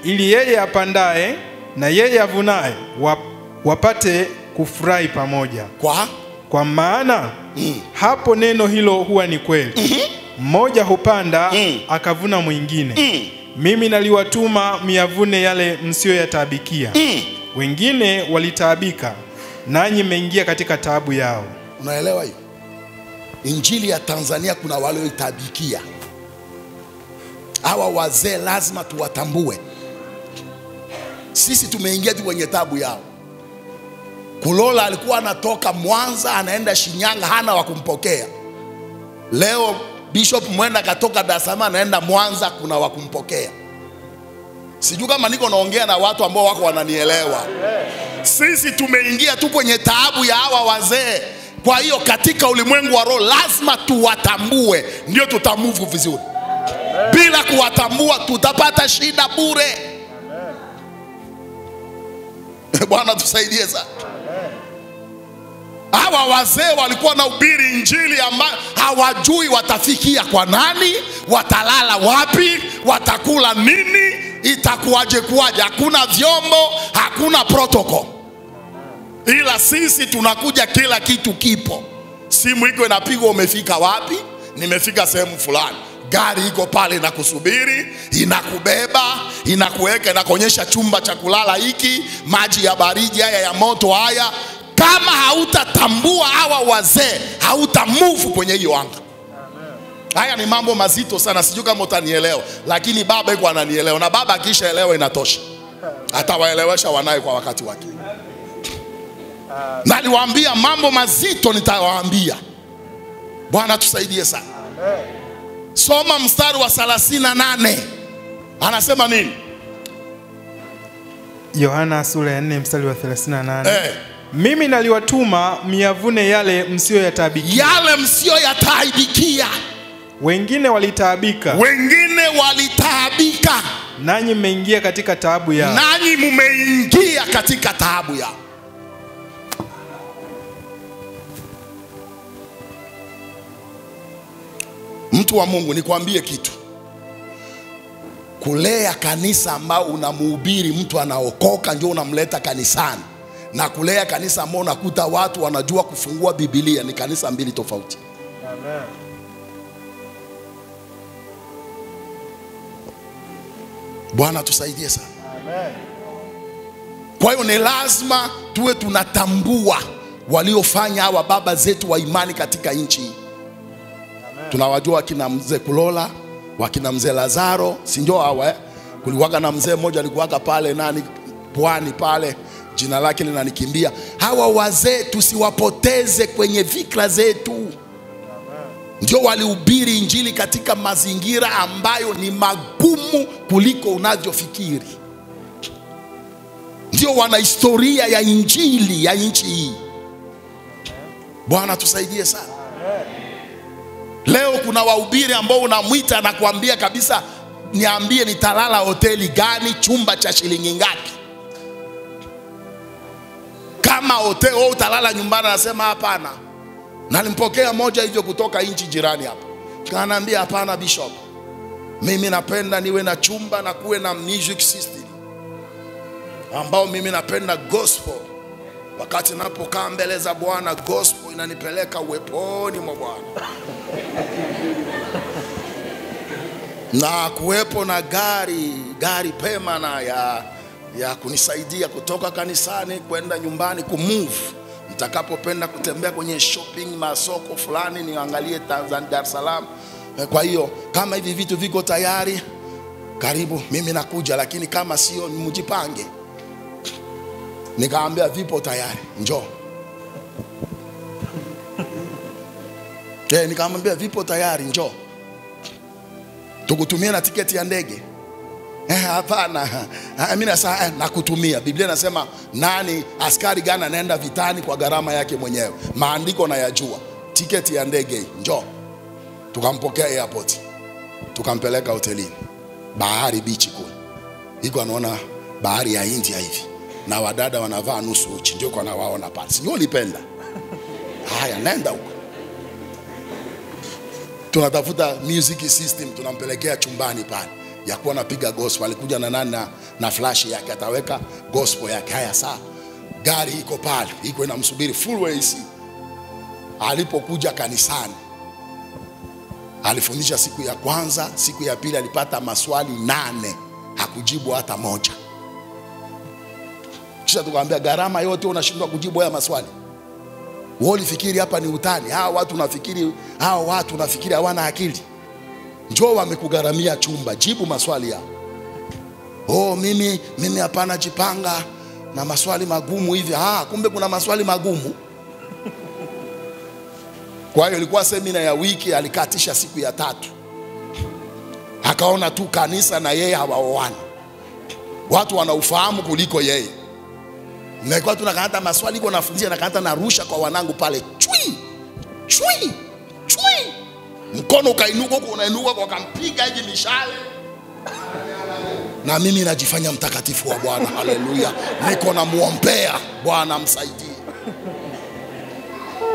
ili yeye apandaye na yeye avunaye wapate kufurahi pamoja. Kwa maana hapo neno hilo huwa ni kweli. Mmoja hupanda akavuna mwingine. Mimi naliwatuma myavune yale msiyoyataabikia. Wengine walitaabika, nanyi mmeingia katika taabu yao. Unaelewa hiyo? Injili ya Tanzania kuna wale walioitaabikia. Hawa wazee lazima tuwatambue. Sisi tumeingia tu kwenye taabu yao. Kulola alikuwa anatoka Mwanza anaenda Shinyanga, hana wa kumpokea. Leo Bishop Mwenda katoka Dar es Salaam anaenda Mwanza, kuna wa kumpokea. Sijui kama niko naongea na watu ambao wako wananielewa. Sisi tumeingia tu kwenye taabu ya hawa wazee. Kwa hiyo katika ulimwengu wa roho lazima tuwatambue, ndio tutamuvu vizuri. Bila kuwatambua tutapata shida bure. Bwana tusaidie sana. Hawa wazee walikuwa na ubiri injili ambayo hawajui watafikia kwa nani, watalala wapi, watakula nini, itakuwaje kuwaje. Hakuna vyombo, hakuna protocol. Ila sisi tunakuja kila kitu kipo. Simu iko inapigwa, umefika wapi? Nimefika sehemu fulani. Gari iko pale na kusubiri, inakubeba, inakuweka, inakuonyesha chumba cha kulala hiki, maji ya baridi haya, ya moto haya. Kama hautatambua hawa wazee, hautamove kwenye hiyo anga. Haya ni mambo mazito sana, sijui kama utanielewa, lakini baba yuko ananielewa, na baba akishaelewa inatosha. Atawaelewesha wanae kwa wakati wake. Na niwaambia mambo mazito nitawaambia. Bwana tusaidie sana. Soma mstari wa 38. Anasema nini? Yohana sura ya 4 mstari wa 38. Mimi naliwatuma myavune yale msiyoyataabikia. Yale msiyoyataabikia. Wengine walitaabika. Wengine walitaabika. Nanyi mmeingia katika taabu yao. Nanyi mmeingia katika taabu yao. Mtu wa Mungu, nikwambie kitu. Kulea kanisa ambao unamhubiri mtu anaokoka ndio unamleta kanisani, na kulea kanisa ambao unakuta watu wanajua kufungua Biblia ni kanisa mbili tofauti. Amen. Bwana tusaidie sana. Amen. Kwa hiyo ni lazima tuwe tunatambua waliofanya hawa baba zetu wa imani katika nchi. Tunawajua wakina mzee Kulola, wakina mzee Lazaro, si ndio hawa Kulikuwa na mzee mmoja alikuwa pale nani Pwani pale, jina lake linanikimbia. Hawa wazee tusiwapoteze kwenye fikra zetu. Ndio walihubiri injili katika mazingira ambayo ni magumu kuliko unavyofikiri. Ndio wana historia ya injili ya nchi hii. Bwana tusaidie sana. Leo kuna wahubiri ambao unamwita na kuambia kabisa, niambie nitalala hoteli gani, chumba cha shilingi ngapi? Kama hoteli au utalala nyumbani, anasema hapana. Nalimpokea moja hivyo kutoka nchi jirani hapa. Kanaambia hapana bishop, mimi napenda niwe na chumba na kuwe na music system, ambao mimi napenda gospel. Wakati napokaa mbele za Bwana, gospel inanipeleka uweponi mwa Bwana. Na kuwepo na gari pema na ya kunisaidia kutoka kanisani kwenda nyumbani kumove. Nitakapopenda kutembea kwenye shopping masoko fulani niangalie Tanzania, Dar es Salaam. Kwa hiyo kama hivi vitu viko tayari, karibu, mimi nakuja, lakini kama sio mjipange. Nikaambia vipo tayari, njoo. Nikamwambia vipo tayari, njoo. Tukutumia na tiketi ya ndege? Hapana. Mimi nasema nakutumia. Biblia inasema nani askari gani anaenda vitani kwa gharama yake mwenyewe. Maandiko nayajua. Tiketi ya ndege, njoo. Tukampokea airport. Tukampeleka hotelini. Bahari beach kule. Iko anaona bahari ya India hivi. Na wadada wanavaa nusu uchi, ndio kwa nawaona pale. Sio ulipenda. Haya, nenda huko. Tunatafuta music system, tunampelekea chumbani pale ya kuwa napiga gospel. Alikuja na nani na flash yake, ataweka gospel yake. Haya saa gari iko pale, iko inamsubiri full AC. Alipokuja kanisani, alifundisha siku ya kwanza, siku ya pili alipata maswali 8, hakujibu hata moja. Kisha tukamwambia gharama yote unashindwa kujibu haya maswali. Wewe ulifikiri hapa ni utani? Hawa watu nafikiri hawana akili. Njoo wamekugharamia chumba, jibu maswali yao. Mimi hapana jipanga na maswali magumu hivi. Kumbe kuna maswali magumu. Kwa hiyo ilikuwa semina ya wiki, alikatisha siku ya 3. Akaona tu kanisa na yeye hawaoani. Watu wanaufahamu kuliko yeye. Na kwa tunakaata maswali iko nafundisha na kaata narusha kwa wanangu pale. Chui. Mkono ukainuka huko, unainuka kwa kampiga hivi mishale. Na mimi najifanya mtakatifu wa Bwana. Haleluya. Niko na muombea Bwana msaidie.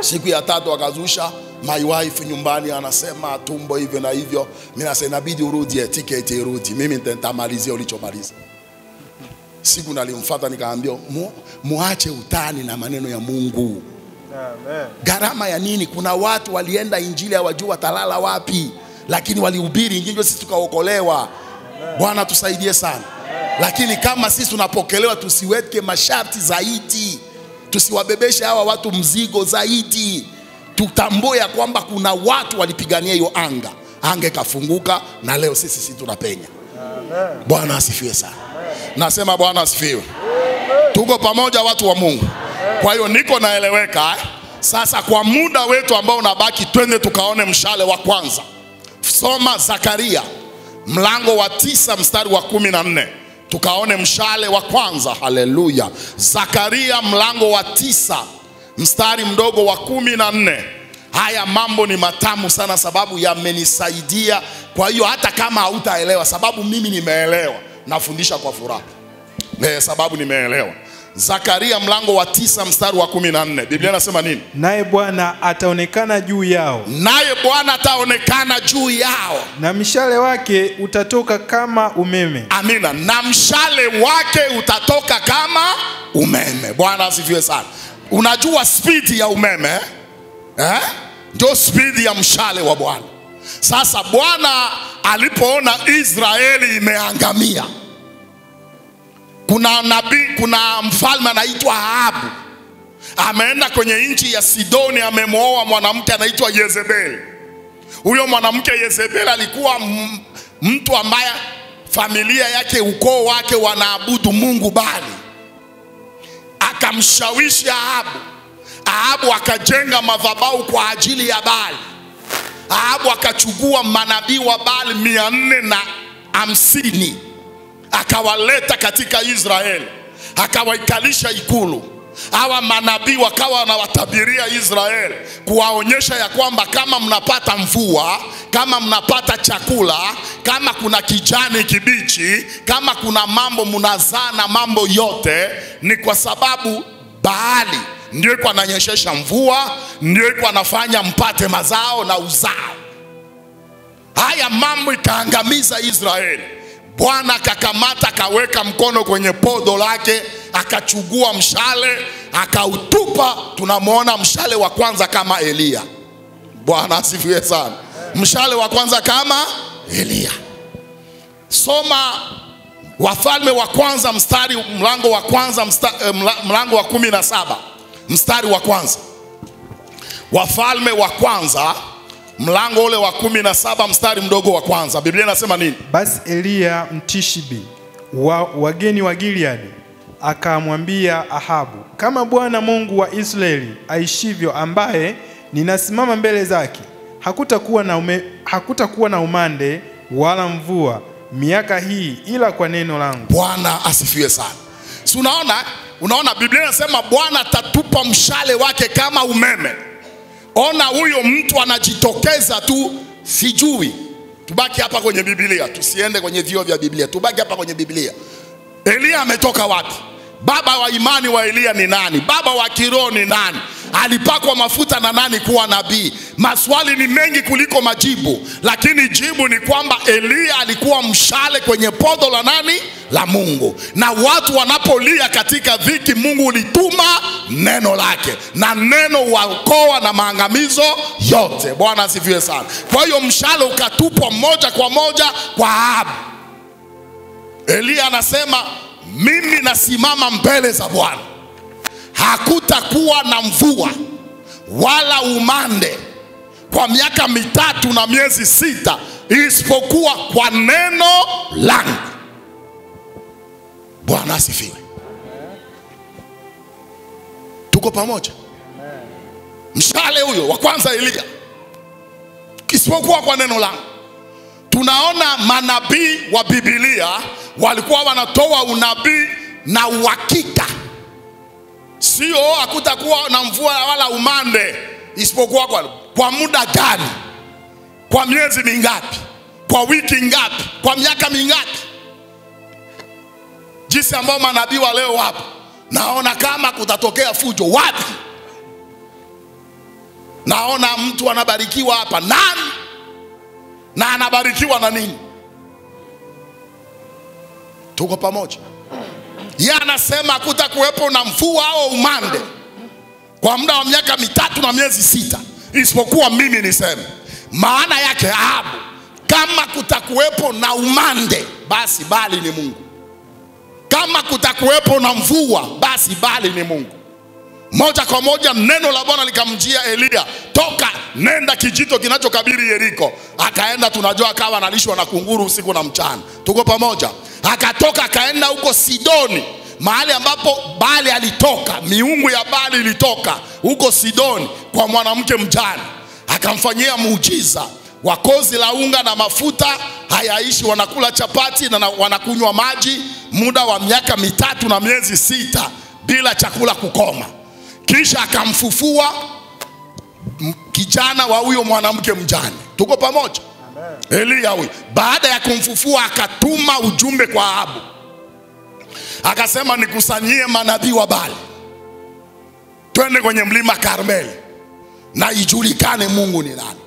Siku ya 3 akazusha my wife nyumbani, anasema tumbo hivyo na hivyo. Mimi nasema inabidi urudi, tiketi irudi. Mimi nitamalizia ulichomaliza. Siku nalimfuata nikaambia muache utani na maneno ya Mungu. Amen. Gharama ya nini? Kuna watu walienda injili hawajua watalala wapi, lakini walihubiri injili sisi tukaokolewa. Bwana tusaidie sana. Amen. Lakini kama sisi tunapokelewa, tusiweke masharti zaidi. Tusiwabebeshe hawa watu mzigo zaidi. Tutambue ya kwamba kuna watu walipigania hiyo anga ikafunguka, na leo sisi tunapenya. Amen. Bwana asifiwe sana. Nasema Bwana asifiwe. Tuko pamoja watu wa Mungu. Kwa hiyo niko naeleweka. Sasa kwa muda wetu ambao unabaki, twende tukaone mshale wa kwanza. Soma Zakaria mlango wa 9 mstari wa 14. Tukaone mshale wa kwanza. Haleluya. Zakaria mlango wa 9 mstari mdogo wa 14. Haya mambo ni matamu sana, sababu yamenisaidia. Kwa hiyo hata kama hautaelewa, sababu mimi nimeelewa, nafundisha kwa furaha. Sababu nimeelewa. Zakaria mlango wa 9 mstari wa 14. Biblia inasema nini? Naye Bwana ataonekana juu yao. Naye Bwana ataonekana juu yao. Na mshale wake utatoka kama umeme. Amina. Na mshale wake utatoka kama umeme. Bwana asifiwe sana. Unajua speed ya umeme? Ndio speed ya mshale wa Bwana. Sasa Bwana alipoona Israeli imeangamia, kuna nabii, kuna mfalme anaitwa Ahabu. Ameenda kwenye nchi ya Sidoni, amemwoa mwanamke anaitwa Yezebeli. Huyo mwanamke Yezebeli alikuwa mtu ambaye familia yake, ukoo wake wanaabudu mungu Baali. Akamshawishi Ahabu. Ahabu akajenga madhabahu kwa ajili ya Baali. Ahabu akachukua manabii wa Baali 450 akawaleta katika Israeli, akawaikalisha ikulu. Hawa manabii wakawa wanawatabiria Israeli, kuwaonyesha ya kwamba kama mnapata mvua, kama mnapata chakula, kama kuna kijani kibichi, kama kuna mambo mnazaa na mambo yote, ni kwa sababu Baali ndio iko ananyeshesha mvua, ndio iko anafanya mpate mazao na uzao. Haya mambo ikaangamiza Israeli. Bwana akakamata, akaweka mkono kwenye podo lake, akachukua mshale, akautupa. Tunamwona mshale wa kwanza kama Elia. Bwana asifiwe sana. Mshale wa kwanza kama Elia. Soma Wafalme wa kwanza mlango wa kwanza mlango wa 17 mstari wa kwanza. Wafalme wa kwanza mlango ule wa 17 mstari mdogo wa kwanza. Biblia inasema nini? Basi Elia Mtishibi wageni wa Gileadi akamwambia Ahabu, kama Bwana Mungu wa Israeli aishivyo, ambaye ninasimama mbele zake, hakutakuwa na umande wala mvua miaka hii ila kwa neno langu. Bwana asifiwe sana. Si unaona Biblia inasema Bwana atatupa mshale wake kama umeme. Ona huyo mtu anajitokeza tu, sijui. Tubaki hapa kwenye Biblia, tusiende kwenye vio vya Biblia. Tubaki hapa kwenye Biblia. Elia ametoka wapi? Baba wa imani wa Elia ni nani? Baba wa kiroho ni nani? Alipakwa mafuta na nani kuwa nabii? Maswali ni mengi kuliko majibu, lakini jibu ni kwamba Elia alikuwa mshale kwenye podo la nani? La Mungu. Na watu wanapolia katika dhiki, Mungu ulituma neno lake, na neno waokoa na maangamizo yote. Bwana asifiwe sana. Kwa hiyo mshale ukatupwa moja kwa moja kwa Ahabu. Elia anasema, mimi nasimama mbele za Bwana, hakutakuwa na mvua wala umande kwa miaka 3 na miezi 6 isipokuwa kwa neno langu. Bwana asifiwe. Tuko pamoja? Mshale huyo wa kwanza Elia, isipokuwa kwa neno langu. Tunaona manabii wa Biblia walikuwa wanatoa unabii na uhakika. Sio hakutakuwa na mvua wala umande isipokuwa kwa muda gani, kwa miezi mingapi, kwa wiki ngapi, kwa miaka mingapi. Jinsi ambao manabii wa leo wapo, naona kama kutatokea fujo wapi. Naona mtu anabarikiwa hapa, nani? Na anabarikiwa na nini? Tuko pamoja? Yeye anasema hakutakuwepo na mvua au umande kwa muda wa miaka 3 na miezi 6 isipokuwa mimi niseme. Maana yake Ahabu, kama kutakuwepo na umande, basi Baali ni Mungu. Kama kutakuwepo na mvua, basi Baali ni Mungu. Moja kwa moja neno la Bwana likamjia Elia, toka nenda kijito kinachokabiri Yeriko. Akaenda, tunajua akawa analishwa na kunguru usiku na mchana. Tuko pamoja? Akatoka akaenda huko Sidoni, mahali ambapo Baali alitoka, miungu ya Baali ilitoka huko Sidoni kwa mwanamke mjane. Akamfanyia muujiza wa kozi la unga na mafuta hayaishi, wanakula chapati na wanakunywa maji. muda wa miaka 3 na miezi 6 bila chakula kukoma. Kisha akamfufua kijana wa huyo mwanamke mjane. Tuko pamoja? Amen. Elia huyo baada ya kumfufua akatuma ujumbe kwa Ahabu. Akasema nikusanyie manabii wa Baali, twende kwenye mlima Karmeli na ijulikane Mungu ni nani.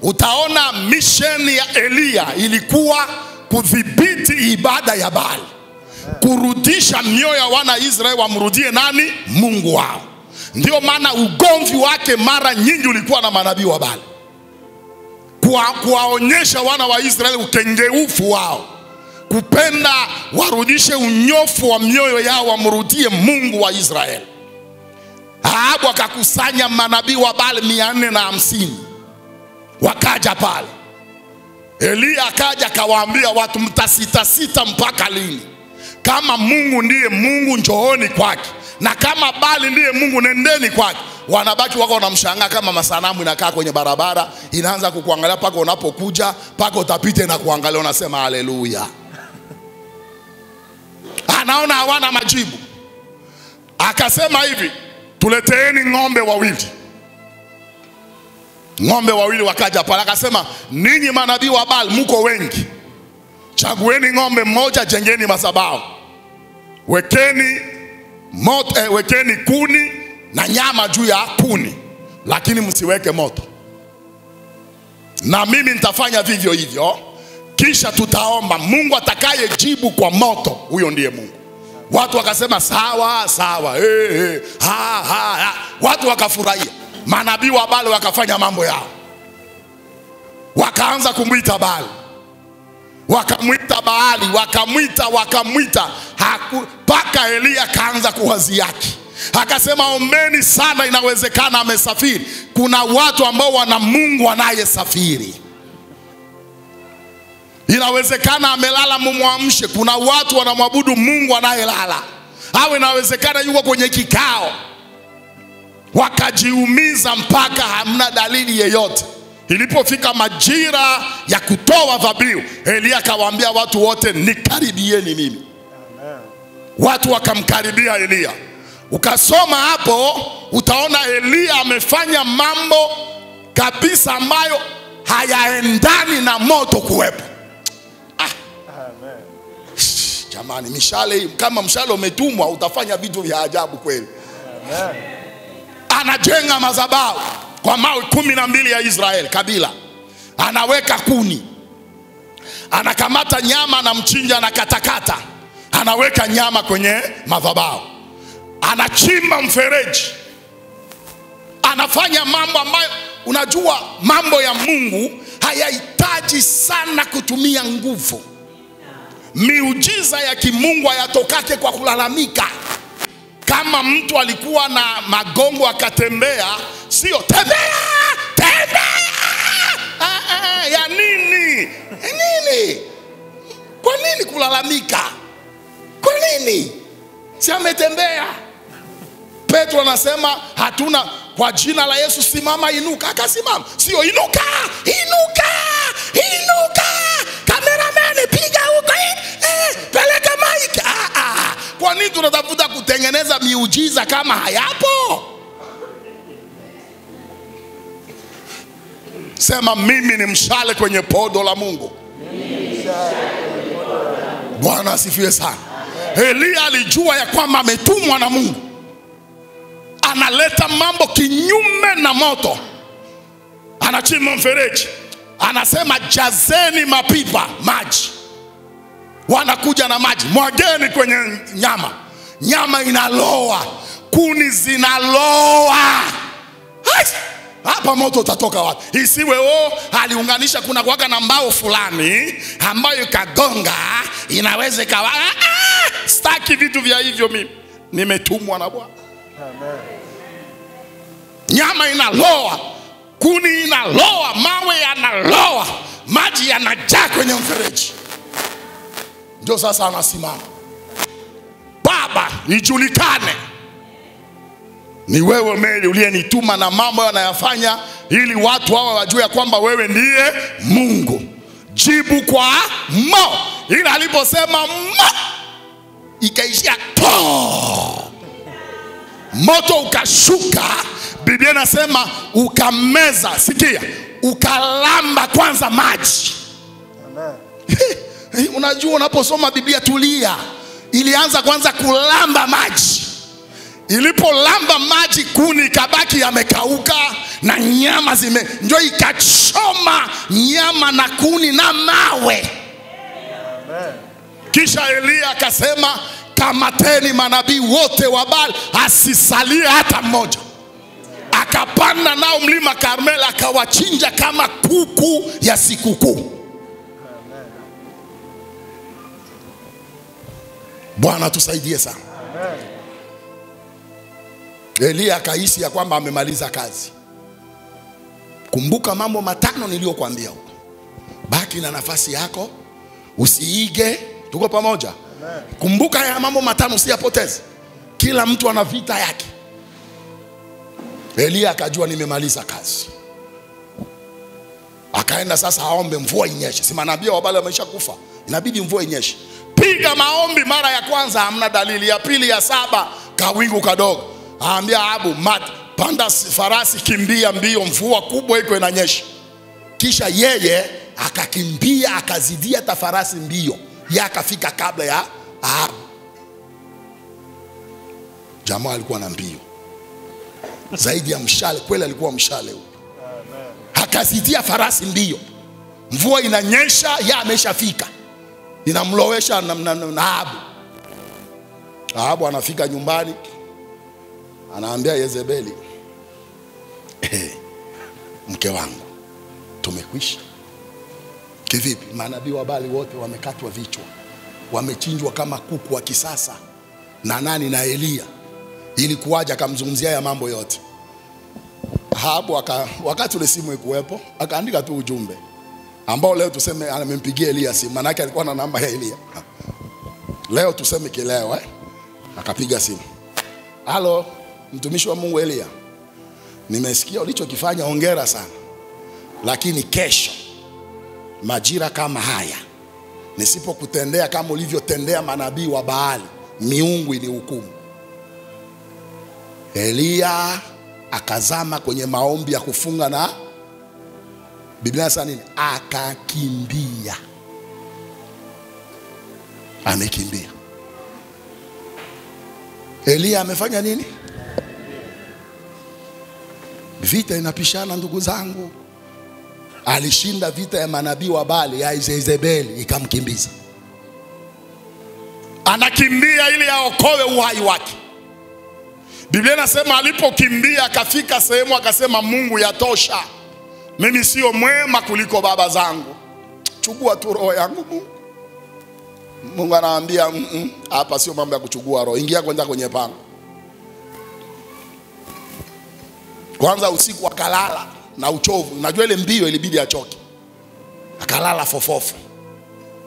Utaona misheni ya Elia ilikuwa kudhibiti ibada ya Baali, kurudisha mioyo ya wana Israeli wamrudie nani? Mungu wao. Ndio maana ugomvi wake mara nyingi ulikuwa na manabii wa Baali, kuwaonyesha wana wa Israeli ukengeufu wao, kupenda warudishe unyofu wa mioyo yao wamrudie Mungu wa Israeli. Ahabu akakusanya manabii wa Baali 450 wakaja pale. Elia akaja akawaambia watu, mtasita mpaka lini? Kama Mungu ndiye Mungu njooni kwake, na kama Baali ndiye Mungu nendeni kwake. Wanabaki wako wanamshangaa kama masanamu inakaa kwenye barabara, inaanza kukuangalia paka unapokuja, paka utapite na kuangalia, unasema haleluya. Anaona hawana majibu. Akasema hivi, tuleteeni ng'ombe wawili. Ng'ombe wawili wakaja pale. Akasema ninyi manabii wa Baali mko wengi, chagueni ng'ombe mmoja, jengeni madhabahu, wekeni moto, wekeni kuni na nyama juu ya kuni, lakini msiweke moto, na mimi nitafanya vivyo hivyo. Kisha tutaomba Mungu atakayejibu kwa moto, huyo ndiye Mungu. Watu wakasema sawa sawa, ha. Watu wakafurahia. Manabii wa Baali wakafanya mambo yao, wakaanza kumwita Baali, wakamwita Baali, wakamwita mpaka Elia kaanza kuwaziaki. Akasema ombeni sana, inawezekana amesafiri. Kuna watu ambao wana Mungu anayesafiri. Inawezekana amelala, mumwamshe. Kuna watu wanamwabudu Mungu anayelala. Au inawezekana yuko kwenye kikao. Wakajiumiza mpaka hamna dalili yeyote. Ilipofika majira ya kutoa dhabihu, Elia akawaambia watu wote, nikaribieni mimi. Watu wakamkaribia Elia. Ukasoma hapo utaona Elia amefanya mambo kabisa ambayo hayaendani na moto kuwepo. Jamani, mishale kama mshale umetumwa utafanya vitu vya ajabu kweli. Amen. Anajenga madhabahu kwa mawe 12 ya Israeli kabila. Anaweka kuni, anakamata nyama, anamchinja na katakata, anaweka nyama kwenye madhabahu, anachimba mfereji, anafanya mambo ambayo, unajua mambo ya Mungu hayahitaji sana kutumia nguvu. Miujiza ya kimungu hayatokake kwa kulalamika. Kama mtu alikuwa na magongo akatembea, sio tembea. Ya nini? Kwa nini kulalamika? Kwa nini? Si ametembea. Petro anasema hatuna, kwa jina la Yesu simama, inuka. Akasimama. Sio inuka. Cameraman piga huko, peleka mic. Kwa nini tunatafuta kutengeneza miujiza kama hayapo? Sema mimi ni mshale kwenye podo la Mungu. Bwana asifiwe sana. Elia alijua ya kwamba ametumwa na Mungu. Analeta mambo kinyume na moto. Anachimba mfereji, anasema jazeni mapipa maji. Wanakuja na maji, mwageni kwenye nyama. Nyama inaloa, kuni zinaloa. Hapa moto utatoka wapi? Isiwe aliunganisha, kuna kuwaka na mbao fulani ambayo kagonga, inaweze kawa. Staki vitu vya hivyo, mimi nimetumwa na Bwana. Amen. Nyama inaloa, kuni inaloa, mawe yanaloa, maji yanajaa kwenye mfereji. Ndio sasa anasimama. Baba, ijulikane ni wewe Meli uliyenituma, na mambo yanayofanya ili watu hawa wajue kwamba wewe ndiye Mungu. Jibu kwa mo. Ila aliposema mo, ikaishia moto ukashuka. Biblia inasema ukameza, sikia, ukalamba kwanza maji. Amen. Unajua unaposoma Biblia, tulia, ilianza kwanza kulamba maji. Ilipolamba maji, kuni kabaki yamekauka na nyama ndio ikachoma nyama na kuni na mawe. Amen. Kisha Elia akasema, kamateni manabii wote wa Baali, asisalie hata mmoja. Akapanda nao mlima Karmeli, akawachinja kama kuku ya sikukuu. Bwana tusaidie sana. Amen. Elia akahisi ya kwamba amemaliza kazi. Kumbuka mambo matano niliyokuambia huko. Baki na nafasi yako, usiige. Tuko pamoja? Amen. Kumbuka ya mambo matano, usiyapoteze. Kila mtu ana vita yake. Elia akajua nimemaliza kazi. Akaenda sasa aombe mvua inyeshe. Si manabii wa Baali wameshakufa, inabidi mvua inyeshe. Piga maombi mara ya kwanza, hamna dalili. Ya pili, ya saba, kawingu kadogo. Aambia Ahabu, panda farasi, kimbia mbio, mvua kubwa iko inanyesha. Kisha yeye akakimbia, akazidia hata farasi mbio. Yeye akafika kabla ya Ahabu. Jamaa alikuwa na mbio zaidi ya mshale, kweli alikuwa mshale huo. Akazidia farasi mbio. Mvua inanyesha, yeye ameshafika. Inamlowesha na Ahabu. Ahabu anafika nyumbani, anaambia Yezebeli, mke wangu, tumekwisha. Kivipi? Manabii wa Baali wote wamekatwa vichwa, wamechinjwa kama kuku wa kisasa. Na nani? Na Elia. Ili kuwaja akamzungumzia ya mambo yote. Ahabu wakati ule simu ikuwepo, akaandika tu ujumbe ambao leo tuseme amempigia Elia simu, maana yake alikuwa na namba ya Elia. Leo tuseme kileo akapiga simu. Halo, mtumishi wa Mungu Elia, nimesikia ulichokifanya, hongera sana. Lakini kesho majira kama haya, nisipokutendea kama ulivyotendea manabii wa Baali, miungu inihukumu. Elia akazama kwenye maombi ya kufunga, na Biblia inasema nini? Akakimbia. Amekimbia. Elia amefanya nini? Vita inapishana ndugu zangu. Alishinda vita ya manabii wa Baali, ya Yezebeli ikamkimbiza. Anakimbia ili aokoe uhai wake. Biblia inasema alipokimbia akafika sehemu akasema, Mungu yatosha. Mimi sio mwema kuliko baba zangu. Chukua tu roho yangu Mungu. Mungu anaambia, hapa sio mambo ya kuchukua roho. Ingia kwenye pango. Kwanza usiku akalala na uchovu. Najua ile mbio ilibidi achoke. Akalala fofofo.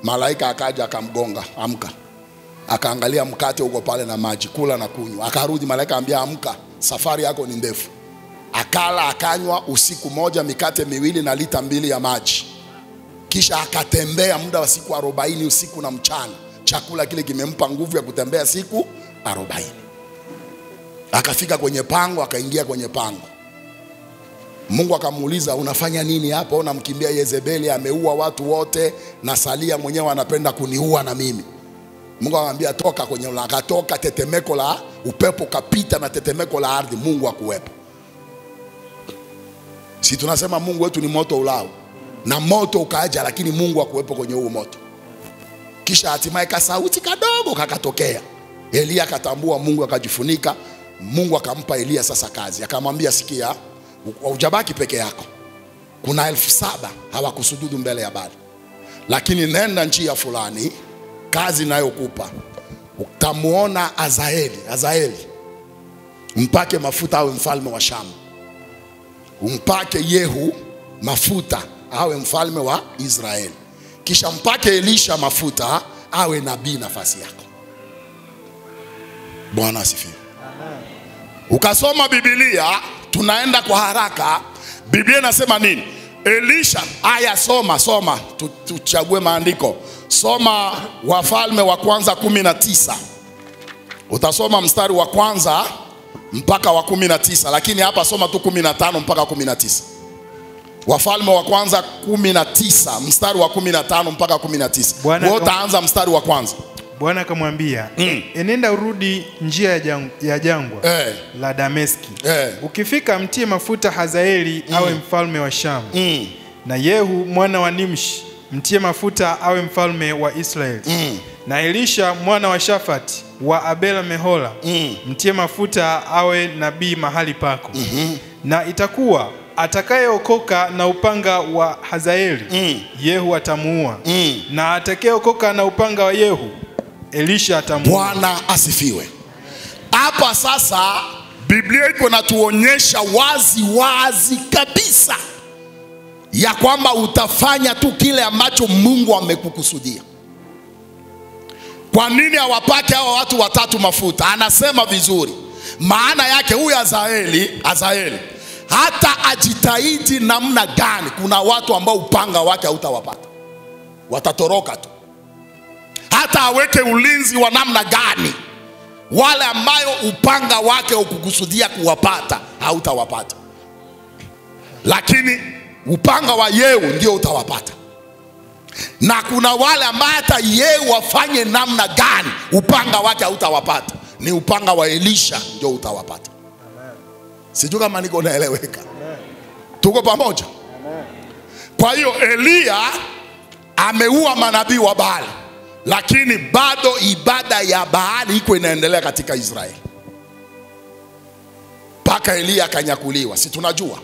Malaika akaja akamgonga, amka. Akaangalia mkate uko pale na maji, kula na kunywa. Akarudi, malaika ambia, amka, safari yako ni ndefu. Akala akanywa usiku moja mikate miwili na lita 2 ya maji. Kisha akatembea muda wa siku 40 usiku na mchana. Chakula kile kimempa nguvu ya kutembea siku 40. Akafika kwenye pango, akaingia kwenye pango. Mungu akamuuliza, unafanya nini hapa? Unamkimbia Yezebeli, ameua watu wote, na salia mwenyewe anapenda kuniua na mimi. Mungu akamwambia, toka kwenye ula. Akatoka, tetemeko la upepo kapita na tetemeko la ardhi, Mungu akuwepo. Si tunasema Mungu wetu ni moto ulao, na moto ukaja, lakini Mungu akuwepo kwenye huo moto. Kisha hatimaye kasauti kadogo kakatokea. Elia akatambua Mungu, akajifunika. Mungu akampa Elia sasa kazi. Akamwambia, sikia, hujabaki peke yako. Kuna 7,000 hawakusujudu mbele ya Baali. Lakini nenda njia fulani, kazi nayokupa. Utamuona Azaeli. Mpake mafuta awe mfalme wa Shamu. Umpake Yehu mafuta awe mfalme wa Israeli. Kisha mpake Elisha mafuta awe nabii nafasi yako. Bwana asifiwe. Ukasoma Biblia, tunaenda kwa haraka. Biblia inasema nini? Elisha, aya soma, tuchague maandiko. Soma Wafalme wa kwanza 19. Utasoma mstari wa kwanza mpaka wa 19, lakini hapa soma tu 15 mpaka 19. Wafalme wa kwanza 19 mstari wa 15 mpaka 19. Wewe utaanza mstari wa kwanza. Bwana akamwambia, enenda urudi njia ya jangwa la Dameski. Ukifika mtie mafuta Hazaeli awe mfalme wa Shamu. Na Yehu mwana wa Nimshi mtie mafuta awe mfalme wa Israeli. Na Elisha mwana wa Shafati wa Abela Mehola mtie mafuta awe nabii mahali pako. Na itakuwa atakayeokoka na upanga wa Hazaeli Yehu atamuua. Na atakayeokoka na upanga wa Yehu Elisha atamuua. Bwana asifiwe. Hapa sasa Biblia iko natuonyesha wazi kabisa ya kwamba utafanya tu kile ambacho Mungu amekukusudia. Kwa nini hawapake hawa watu watatu mafuta? Anasema vizuri. Maana yake huyu Hazaeli hata ajitahidi namna gani, kuna watu ambao upanga wake hautawapata. Watatoroka tu. Hata aweke ulinzi wa namna gani, wale ambayo upanga wake ukukusudia kuwapata hautawapata. Lakini upanga wa Yehu ndio utawapata. Na kuna wale ambao hata Yehu wafanye namna gani, upanga wake hautawapata. Ni upanga wa Elisha ndio utawapata. Sijui kama niko naeleweka. Tuko pamoja? Kwa hiyo Elia ameua manabii wa Baali, lakini bado ibada ya Baali iko inaendelea katika Israeli. Paka Elia akanyakuliwa, si tunajua.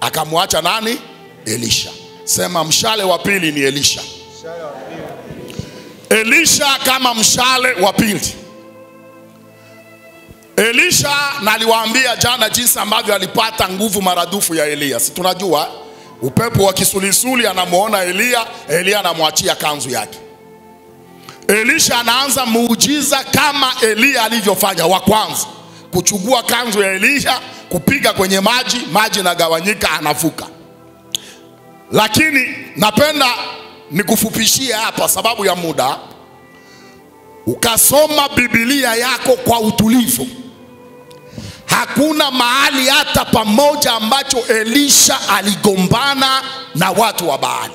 Akamwacha nani? Elisha. Sema mshale wa pili ni Elisha. Elisha kama mshale wa pili. Elisha, naliwaambia jana jinsi ambavyo alipata nguvu maradufu ya Elia. Si tunajua upepo wa kisulisuli anamuona Elia anamwachia kanzu yake. Elisha anaanza muujiza kama Elia alivyofanya wa kwanza. Kuchukua kanzu ya Elisha, kupiga kwenye maji nagawanyika, anavuka. Lakini napenda nikufupishia hapa sababu ya muda. Ukasoma Biblia yako kwa utulivu. Hakuna mahali hata pamoja ambacho Elisha aligombana na watu wa Baali.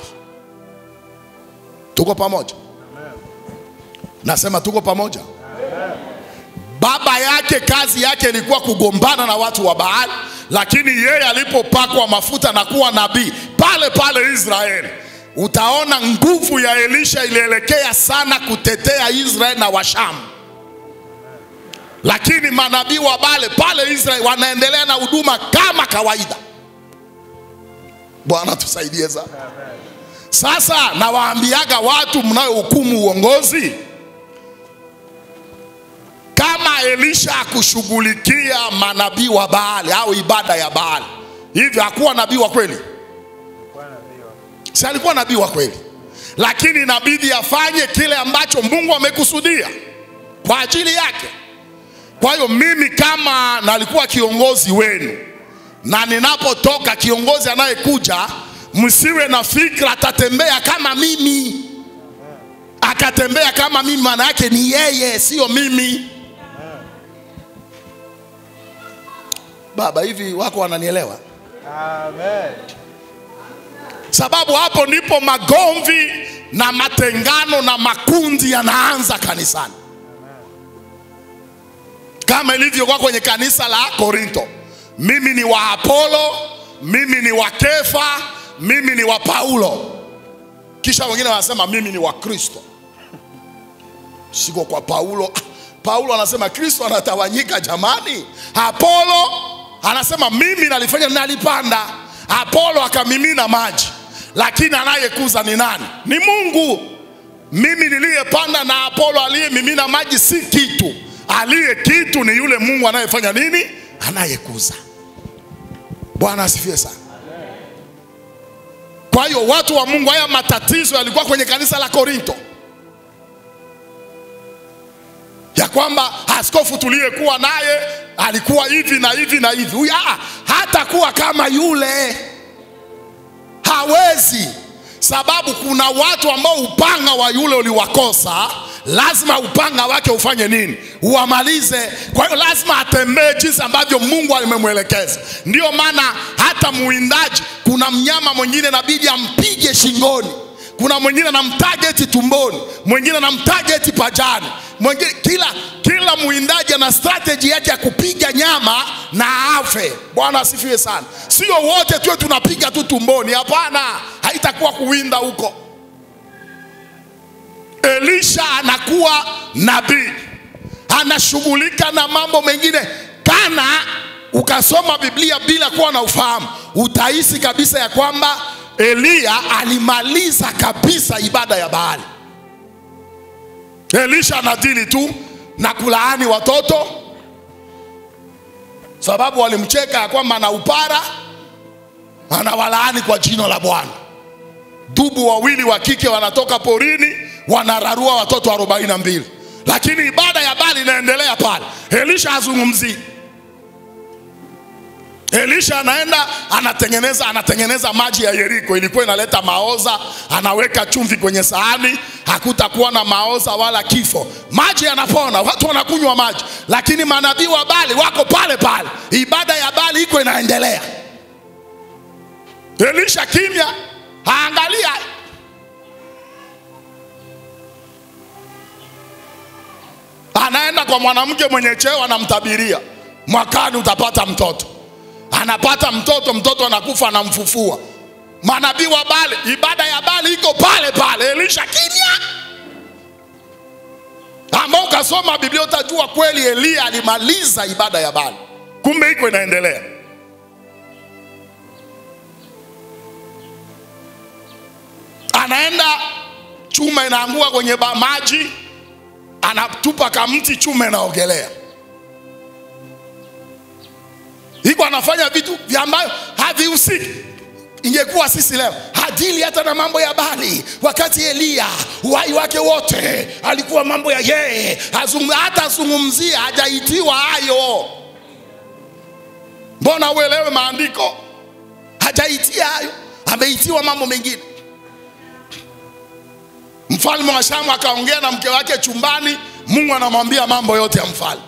Tuko pamoja? Nasema tuko pamoja? Baba yake kazi yake ilikuwa kugombana na watu wa Baali, lakini yeye alipopakwa mafuta na kuwa nabii pale Israeli, utaona nguvu ya Elisha ilielekea sana kutetea Israeli na Washamu. Lakini manabii wa Baali pale Israeli wanaendelea na huduma kama kawaida. Bwana tusaidie sana. Sasa nawaambiaga watu mnayohukumu uongozi, kama Elisha akushughulikia manabii wa Baali au ibada ya Baali, hivyo hakuwa nabii wa kweli? Si alikuwa nabii wa kweli, lakini inabidi afanye kile ambacho Mungu amekusudia kwa ajili yake. Kwa hiyo mimi kama nalikuwa kiongozi wenu, na ninapotoka kiongozi anayekuja, msiwe na fikra atatembea kama mimi. Akatembea kama mimi maana yake ni yeye, sio mimi. Baba, hivi wako wananielewa? Amen. Sababu hapo ndipo magomvi na matengano na makundi yanaanza kanisani. Kama ilivyokuwa kwenye kanisa la Korinto. Mimi ni wa Apolo, mimi ni wa Kefa, mimi ni wa Paulo. Kisha wengine wanasema mimi ni wa Kristo. Siko kwa Paulo. Paulo anasema Kristo anatawanyika jamani. Apolo anasema mimi nalipanda. Apolo akamimina maji. Lakini anayekuza ni nani? Ni Mungu. Mimi niliyepanda na Apolo aliyemimina maji si kitu. Aliye kitu ni yule Mungu anayefanya nini? Anayekuza. Bwana asifiwe sana. Kwa hiyo watu wa Mungu, haya matatizo yalikuwa kwenye kanisa la Korinto. Ya kwamba askofu tuliyekuwa naye alikuwa hivi na hivi na hivi. Huyu hata kuwa kama yule. Hawezi. Sababu kuna watu ambao upanga wa yule uliwakosa, lazima upanga wake ufanye nini? Uamalize. Kwa hiyo lazima atembee jinsi ambavyo Mungu alimemwelekeza. Ndio maana hata muwindaji, kuna mnyama mwingine inabidi ampige shingoni, kuna mwingine anamtarget tumboni, mwingine anamtarget pajani, mwingine kila muwindaji ana strategy yake ya kupiga nyama na afe. Bwana asifiwe sana. Sio wote tuwe tunapiga tu tumboni, hapana, haitakuwa kuwinda huko. Elisha anakuwa nabii, anashughulika na mambo mengine. Kana ukasoma Biblia bila kuwa na ufahamu, utahisi kabisa ya kwamba Elia alimaliza kabisa ibada ya Baali. Elisha anadili tu na kulaani watoto, sababu walimcheka ya kwamba ana upara, anawalaani kwa jina la Bwana. Dubu wawili wa kike wanatoka porini, wanararua watoto 42. Lakini ibada ya Baali inaendelea pale. Elisha hazungumzi. Elisha anaenda anatengeneza maji ya Yeriko. Ilikuwa inaleta maoza, anaweka chumvi kwenye sahani, hakutakuwa na maoza wala kifo. Maji yanapona, watu wanakunywa maji. Lakini manabii wa Baali wako pale pale. Ibada ya Baali iko inaendelea. Elisha kimya, haangalia. Anaenda kwa mwanamke mwenye cheo, anamtabiria, mwakani utapata mtoto. Anapata mtoto, mtoto anakufa, anamfufua. Manabii wa Baali, ibada ya Baali iko pale pale. Elisha kimya. Ambao ukasoma Biblia utajua kweli Elia alimaliza ibada ya Baali. Kumbe iko inaendelea. Anaenda, chuma inaangua kwenye maji, anatupa kamti, chuma inaogelea. Iko anafanya vitu vya ambayo havihusiki. Ingekuwa sisi leo, hadili hata na mambo ya Baali. Wakati Elia uhai wake wote alikuwa mambo ya yeye, hata azungumzia, hajaitiwa hayo. Mbona uelewe maandiko? Hajaitia hayo, ameitiwa mambo mengine. Mfalme wa Shamu akaongea na mke wake chumbani, Mungu anamwambia mambo yote ya mfalme.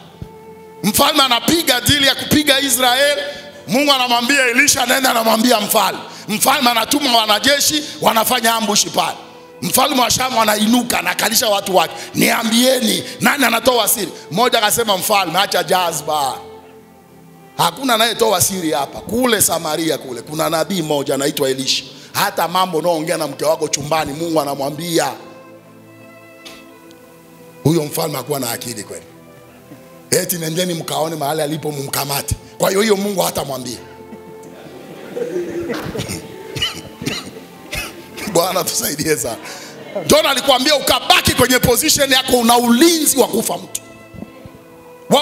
Mfalme anapiga dili ya kupiga Israeli, Mungu anamwambia Elisha, nenda anamwambia mfalme. Mfalme anatuma wanajeshi, wanafanya ambushi pale. Mfalme wa Shamu anainuka, anakalisha watu wake, niambieni nani anatoa siri? Mmoja akasema, mfalme acha jazba, hakuna anayetoa siri hapa. Kule Samaria kule kuna nabii mmoja anaitwa Elisha. Hata mambo unaoongea na mke wako chumbani, Mungu anamwambia. Huyo mfalme hakuwa na akili kweli. Eti nendeni mkaone mahali alipo mkamate. Kwa hiyo Mungu hatamwambia. Bwana tusaidie sana. John alikwambia ukabaki kwenye position yako, una ulinzi wa kufa mtu.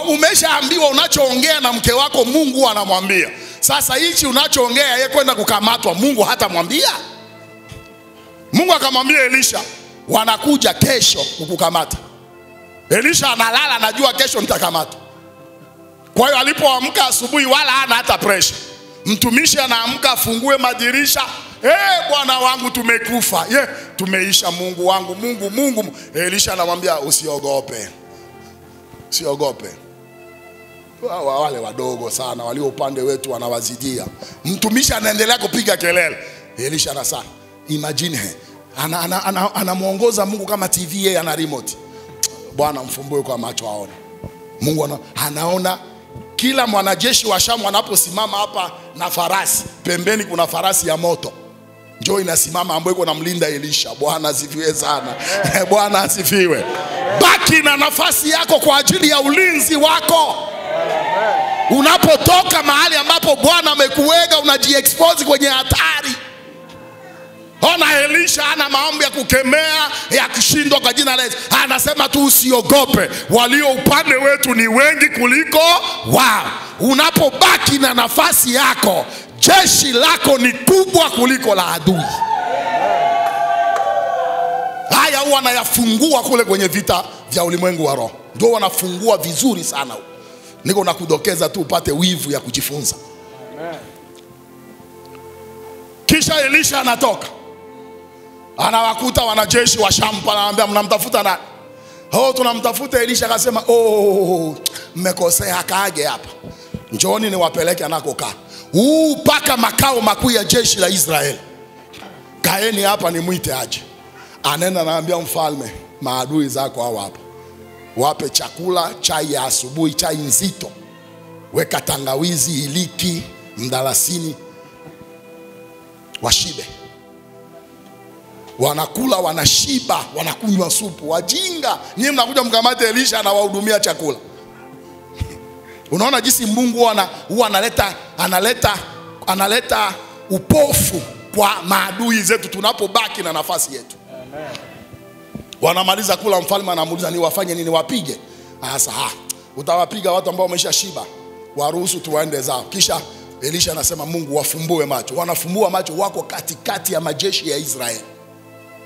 Umeshaambiwa unachoongea na mke wako Mungu anamwambia. Sasa hichi unachoongea yeye kwenda kukamatwa, Mungu hatamwambia. Mungu akamwambia Elisha, wanakuja kesho kukukamata. Elisha analala, anajua kesho nitakamata. Kwa hiyo alipoamka asubuhi wala hana hata pressure. Mtumishi anaamka, afungue madirisha, bwana wangu tumekufa. Tumeisha, Mungu wangu, Mungu. Elisha anamwambia usiogope. Usiogope. Wale wadogo sana walio upande wetu wanawazidia. Mtumishi anaendelea kupiga kelele. Elisha anasema, imagine anamuongoza Mungu kama TV ana remote. Bwana mfumbue kwa macho aone. Mungu anaona. Kila mwanajeshi wa Shamu anaposimama hapa na farasi, pembeni kuna farasi ya moto, njoo inasimama ambayo iko namlinda Elisha. Bwana asifiwe sana. Bwana asifiwe. Baki na nafasi yako kwa ajili ya ulinzi wako. Unapotoka mahali ambapo Bwana amekuweka, unajiexpose kwenye hatari. Ona Elisha ana maombi ya kukemea, ya kushindwa kwa jina la Yesu. Anasema tu usiogope, walio upande wetu ni wengi kuliko wao. Unapobaki na nafasi yako, jeshi lako ni kubwa kuliko la adui. Haya huwa anayafungua kule kwenye vita vya ulimwengu wa roho. Ndio wanafungua vizuri sana. Niko nakudokeza tu upate wivu ya kujifunza. Kisha Elisha anatoka, anawakuta wanajeshi wa Shamu, anamwambia mnamtafuta nani? tunamtafuta Elisha, akasema mmekosea, akaage hapa. Njooni niwapeleke anakokaa. Paka makao makuu ya jeshi la Israeli. Kaeni hapa nimwite aje. Anenda naambia mfalme, maadui zako hawa hapa. Wape chakula, chai ya asubuhi, chai nzito. Weka tangawizi, iliki, mdalasini. Washibe. Wanakula, wanashiba, wanakunywa supu. Wajinga, nyinyi mnakuja mkamate Elisha anawahudumia chakula. Unaona jinsi Mungu huwa analeta upofu kwa maadui zetu tunapobaki na nafasi yetu. Amen. Wanamaliza kula, mfalme anamuuliza niwafanye nini, wapige? Sasa utawapiga watu ambao wameshashiba, waruhusu tuwaende zao. Kisha Elisha anasema Mungu wafumbue macho. Wanafumbua macho, wako katikati ya majeshi ya Israeli.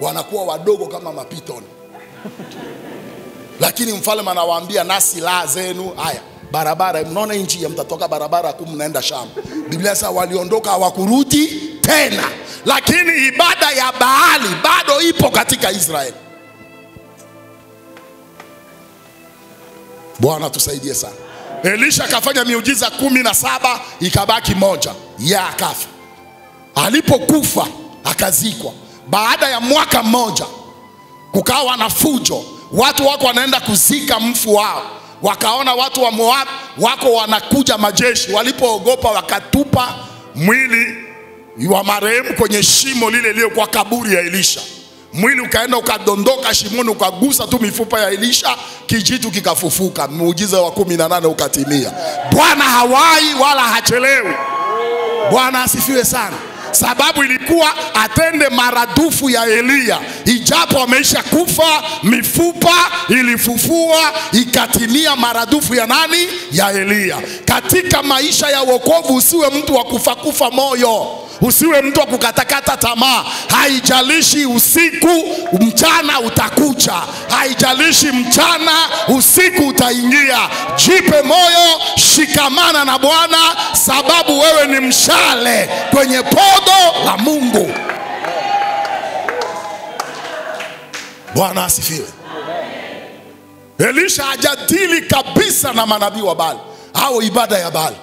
Wanakuwa wadogo kama mapitoni. Lakini mfalme anawaambia, na silaha zenu, haya barabara, mnaona njia, mtatoka barabara kuu mnaenda Sham. Biblia sasa waliondoka, hawakurudi tena. Lakini ibada ya Baali bado ipo katika Israeli. Bwana tusaidie sana. Elisha akafanya miujiza 17, ikabaki moja, akafa. Alipokufa akazikwa. Baada ya mwaka mmoja kukawa na fujo. Watu wako wanaenda kuzika mfu wao. Wakaona watu wa Moab wako wanakuja majeshi. Walipoogopa wakatupa mwili wa marehemu kwenye shimo lile lile kwa kaburi ya Elisha. Mwili ukaenda ukadondoka shimoni, ukagusa tu mifupa ya Elisha, kijitu kikafufuka. Muujiza wa 18 ukatimia. Bwana hawai wala hachelewi. Bwana asifiwe sana. Sababu ilikuwa atende maradufu ya Elia. Ijapo ameisha kufa, mifupa ilifufua, ikatimia maradufu ya nani? Ya Elia. Katika maisha ya wokovu usiwe mtu wa kufa moyo. Usiwe mtu wa kukatakata tamaa. Haijalishi usiku, mchana utakucha. Haijalishi mchana, usiku utaingia. Jipe moyo, shikamana na Bwana, sababu wewe ni mshale kwenye podo la Mungu. Bwana asifiwe. Elisha hajadili kabisa na manabii wa Baali au ibada ya Baali.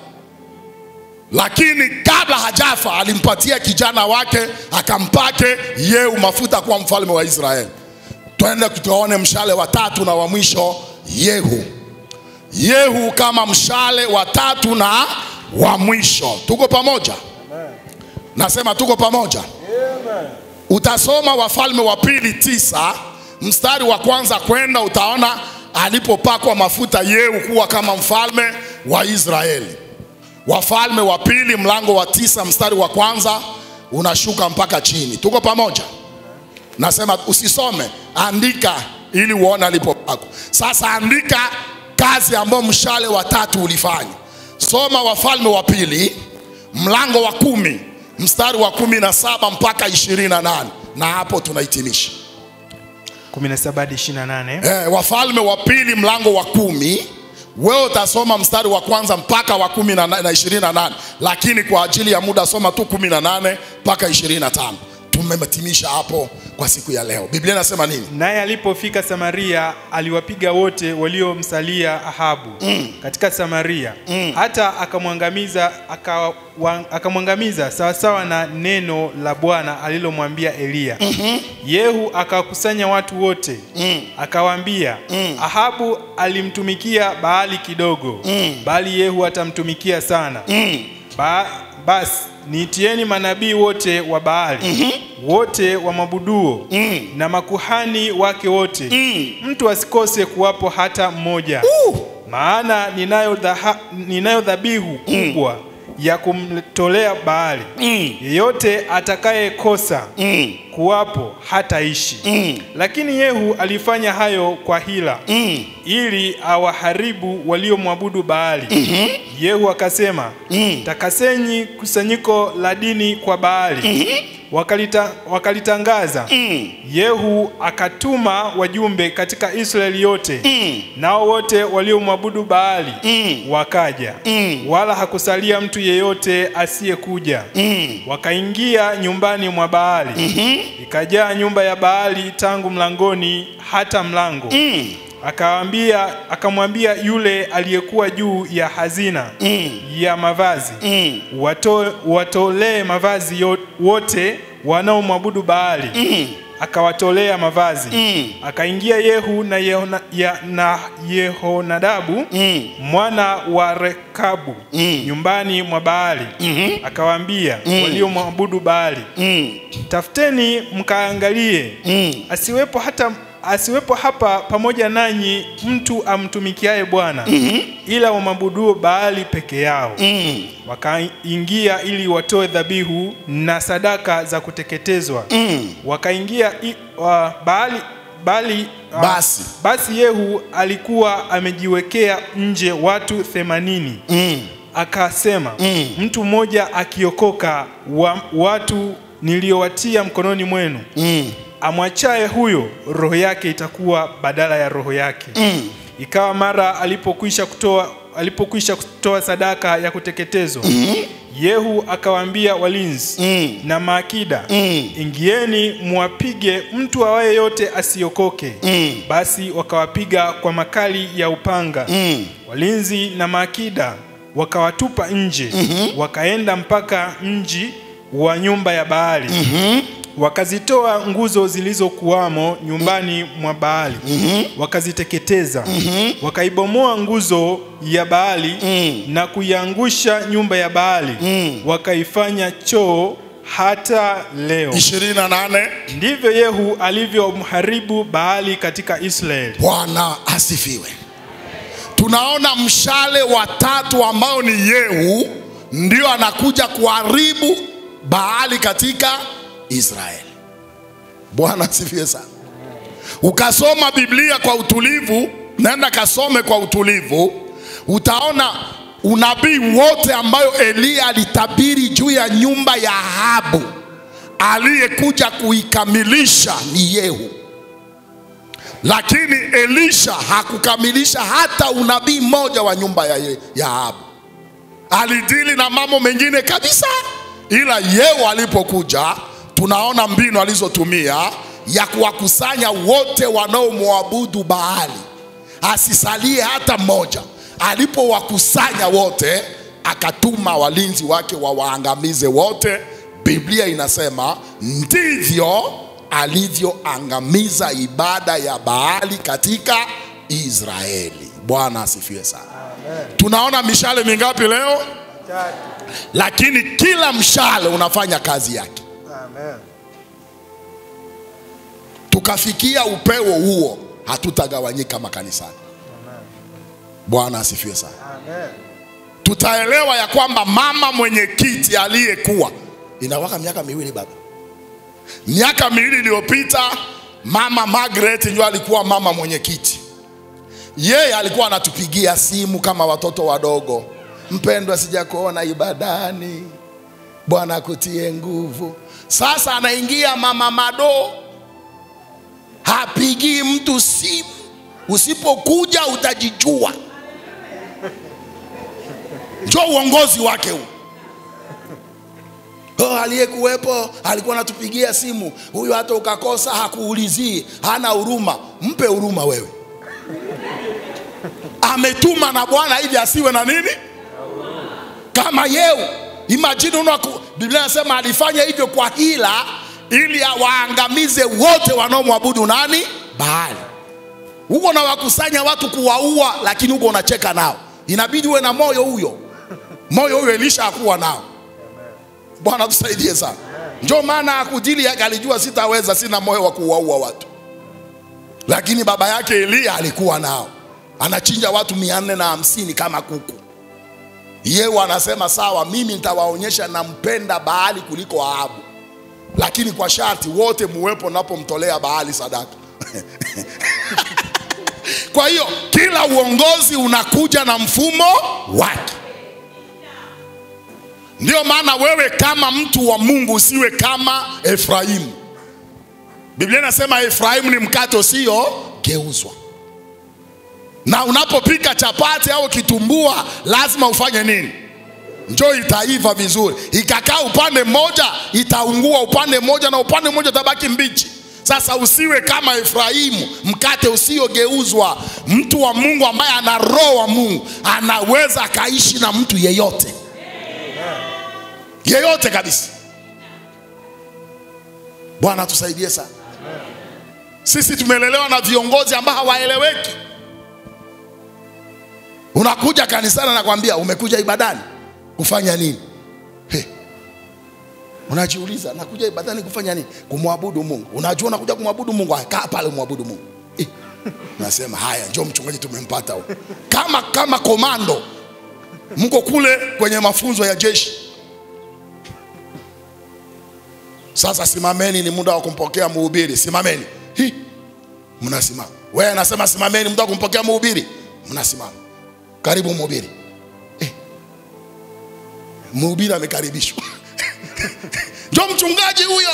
Lakini kabla hajafa alimpatia kijana wake, akampake Yehu mafuta kuwa mfalme wa Israeli. Twende tuone mshale wa tatu na wa mwisho, Yehu. Yehu kama mshale wa tatu na wa mwisho. Tuko pamoja? Amen. Nasema tuko pamoja? Amen. Utasoma Wafalme wa Pili 9 mstari wa kwanza kwenda, utaona alipopakwa mafuta Yehu kuwa kama mfalme wa Israeli. Wafalme wa Pili mlango wa 9 mstari wa kwanza unashuka mpaka chini. Tuko pamoja? Nasema usisome, andika ili uone alipopakwa. Sasa andika kazi ambayo mshale wa tatu ulifanya. Soma Wafalme wa Pili mlango wa 10 mstari wa 17 mpaka 28, na hapo tunahitimisha. 17 hadi 28. Wafalme wa Pili mlango wa 10. Wewe utasoma mstari wa kwanza mpaka wa 10 na 28, lakini kwa ajili ya muda soma tu 18 mpaka 25. Tumematimisha hapo kwa siku ya leo. Biblia inasema nini? Naye alipofika Samaria aliwapiga wote waliomsalia Ahabu katika Samaria, hata akamwangamiza sawasawa na neno la Bwana alilomwambia Elia. Yehu akakusanya watu wote, akawaambia, Ahabu alimtumikia Baali kidogo, bali Yehu atamtumikia sana. Basi niitieni manabii wote wa Baali, wote wa mabuduo, na makuhani wake wote, mtu asikose kuwapo hata mmoja. Maana ninayo dhabihu kubwa ya kumtolea Baali. Yeyote atakayekosa kuwapo hataishi. Lakini Yehu alifanya hayo kwa hila, ili awaharibu waliomwabudu Baali. Yehu akasema, takaseni kusanyiko la dini kwa Baali. Wakalitangaza. Yehu akatuma wajumbe katika Israeli yote, nao wote waliomwabudu Baali wakaja, wala hakusalia mtu yeyote asiyekuja. Wakaingia nyumbani mwa Baali, ikajaa nyumba ya Baali tangu mlangoni hata mlango. akamwambia yule aliyekuwa juu ya hazina ya mavazi, watolee mavazi wote wanaomwabudu Baali. Akawatolea mavazi. Akaingia Yehu na Yehonadabu mwana wa Rekabu nyumbani mwa Baali. Akawaambia waliomwabudu Baali, tafuteni mkaangalie, asiwepo hapa pamoja nanyi mtu amtumikiaye Bwana, ila wamwabudu Baali peke yao. Wakaingia ili watoe dhabihu na sadaka za kuteketezwa. Wakaingia basi Yehu alikuwa amejiwekea nje watu 80. Akasema, mtu mmoja akiokoka watu niliowatia mkononi mwenu, amwachaye huyo, roho yake itakuwa badala ya roho yake. Ikawa mara alipokwisha kutoa sadaka ya kuteketezwa, Yehu akawaambia walinzi na maakida, ingieni muwapige mtu awaye yote asiokoke. Basi wakawapiga kwa makali ya upanga. Walinzi na maakida wakawatupa nje. Wakaenda mpaka mji wa nyumba ya Baali. Wakazitoa nguzo zilizokuwamo nyumbani mwa Baali. Wakaziteketeza. Wakaibomoa nguzo ya Baali na kuiangusha nyumba ya Baali. Wakaifanya choo hata leo. 28. Ndivyo Yehu alivyomharibu Baali katika Israeli. Bwana asifiwe. Tunaona mshale wa tatu ambao ni Yehu ndio anakuja kuharibu Baali katika Israeli. Bwana asifiwe sana. Ukasoma Biblia kwa utulivu, nenda kasome kwa utulivu, utaona unabii wote ambayo Elia alitabiri juu ya nyumba ya Ahabu, aliyekuja kuikamilisha ni Yehu. Lakini Elisha hakukamilisha hata unabii mmoja wa nyumba ya Ahabu. Alidili na mambo mengine kabisa. Ila Yehu alipokuja, tunaona mbinu alizotumia ya kuwakusanya wote wanaomwabudu Baali, asisalie hata mmoja. Alipowakusanya wote, akatuma walinzi wake wawaangamize wote. Biblia inasema ndivyo alivyoangamiza ibada ya Baali katika Israeli. Bwana asifiwe sana. Amen. Tunaona mishale mingapi leo? 3. Lakini kila mshale unafanya kazi yake. Amen. Tukafikia upeo huo, hatutagawanyika makanisani. Amen. Bwana asifiwe sana. Amen. Tutaelewa ya kwamba mama mwenyekiti aliyekuwa inawaka miaka 2 baba. Miaka 2 iliyopita mama Margaret ndio alikuwa mama mwenyekiti. Yeye alikuwa anatupigia simu kama watoto wadogo. Mpendwa, sijakuona ibadani, Bwana akutie nguvu. Sasa anaingia mama Mado, hapigi mtu simu, usipokuja utajijua. Njoo uongozi wake huu. Aliyekuwepo alikuwa anatupigia simu, huyu hata ukakosa hakuulizii, hana huruma. Mpe huruma wewe. Ametuma na Bwana hivi asiwe na nini? Kama Yehu. Imagine Biblia inasema alifanya hivyo kwa hila ili waangamize wote wanaomwabudu nani? Baali. Huko na wakusanya watu kuwaua, lakini huko unacheka nao. Inabidi uwe na moyo huyo. Moyo huyo Elisha hakuwa nao. Bwana tusaidie sana. Ndio maana akujili yake alijua sitaweza, sina moyo wa kuwaua watu. Lakini baba yake Elia alikuwa nao. Anachinja watu 450 kama kuku. Yehu anasema sawa, mimi nitawaonyesha nampenda Baali kuliko Ahabu. Lakini kwa sharti wote muwepo napomtolea Baali sadaka. Kwa hiyo kila uongozi unakuja na mfumo wake. Ndio maana wewe kama mtu wa Mungu usiwe kama Efraimu. Biblia inasema Efraimu ni mkate usio geuzwa. Na unapopika chapati au kitumbua lazima ufanye nini? Njoo itaiva vizuri. Ikakaa upande mmoja itaungua upande mmoja na upande mmoja tabaki mbichi. Sasa usiwe kama Efraimu, mkate usiogeuzwa. Mtu wa Mungu ambaye ana roho wa Mungu anaweza akaishi na mtu yeyote. Yeyote kabisa. Bwana tusaidie sana. Sisi tumelelewa na viongozi ambao hawaeleweki. Unakuja kanisani na kwambia umekuja ibadani kufanya nini? Unajiuliza, nakuja ibadani kufanya nini? Kumwabudu Mungu. Unajua unakuja kumwabudu Mungu, kaa pale muabudu Mungu. Nasema haya, njoo mchungaji tumempata huko. Kama komando. Mko kule kwenye mafunzo ya jeshi. Sasa simameni, ni muda wa kumpokea mhubiri. Simameni. Mnasimama. Wewe anasema simameni, muda wa kumpokea mhubiri. Mnasimama. Karibu mhubiri. Mhubiri amekaribishwa. Ndio mchungaji huyo.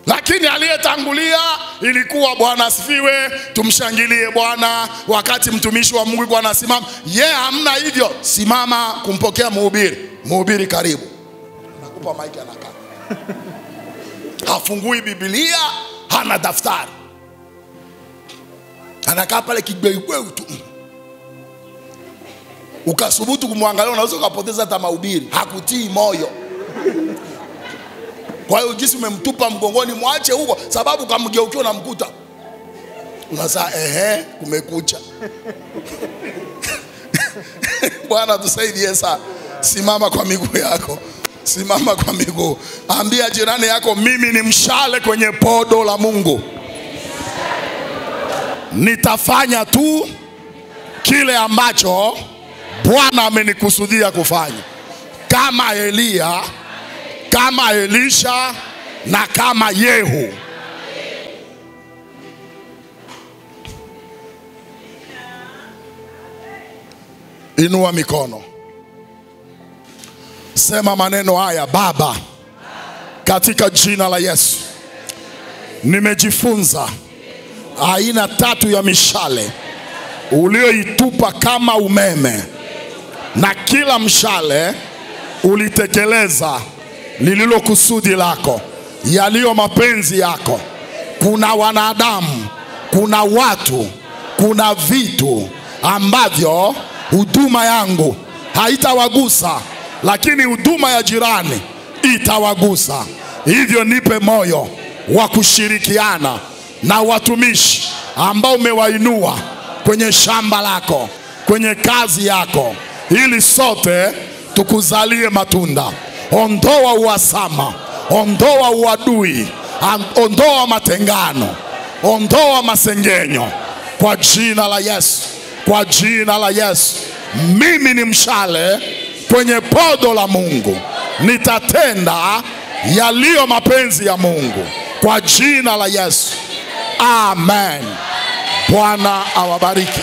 Lakini aliyetangulia ilikuwa Bwana asifiwe, tumshangilie Bwana. Wakati mtumishi wa Mungu Bwana simama, hamna hivyo. Simama kumpokea mhubiri. Mhubiri karibu. Nakupa mic anakaa. Hafungui Biblia, hana daftari. Anakaa pale kigweugweu tu. Ukasubutu kumwangalia unaweza ukapoteza hata mahubiri. Hakutii moyo. Kwa hiyo jinsi umemtupa mgongoni, mwache huko, sababu kamgeukia na mkuta. Unasema kumekucha. Bwana tusaidie sana. Simama kwa miguu yako. Simama kwa miguu. Ambia jirani yako, mimi ni mshale kwenye podo la Mungu. Nitafanya tu kile ambacho Bwana amenikusudia kufanya. Kama Elia, kama Elisha na kama Yehu. Inua mikono. Sema maneno haya: Baba, katika jina la Yesu, nimejifunza aina 3 ya mishale ulioitupa kama umeme, na kila mshale ulitekeleza lililo kusudi lako, yaliyo mapenzi yako. Kuna wanadamu, kuna watu, kuna vitu ambavyo huduma yangu haitawagusa, lakini huduma ya jirani itawagusa. Hivyo nipe moyo wa kushirikiana na watumishi ambao umewainua kwenye shamba lako, kwenye kazi yako, ili sote tukuzalie matunda. Ondoa uhasama, ondoa uadui, ondoa matengano, ondoa masengenyo, kwa jina la Yesu, kwa jina la Yesu. Mimi ni mshale kwenye podo la Mungu, nitatenda yaliyo mapenzi ya Mungu, kwa jina la Yesu. Amen. Bwana awabariki.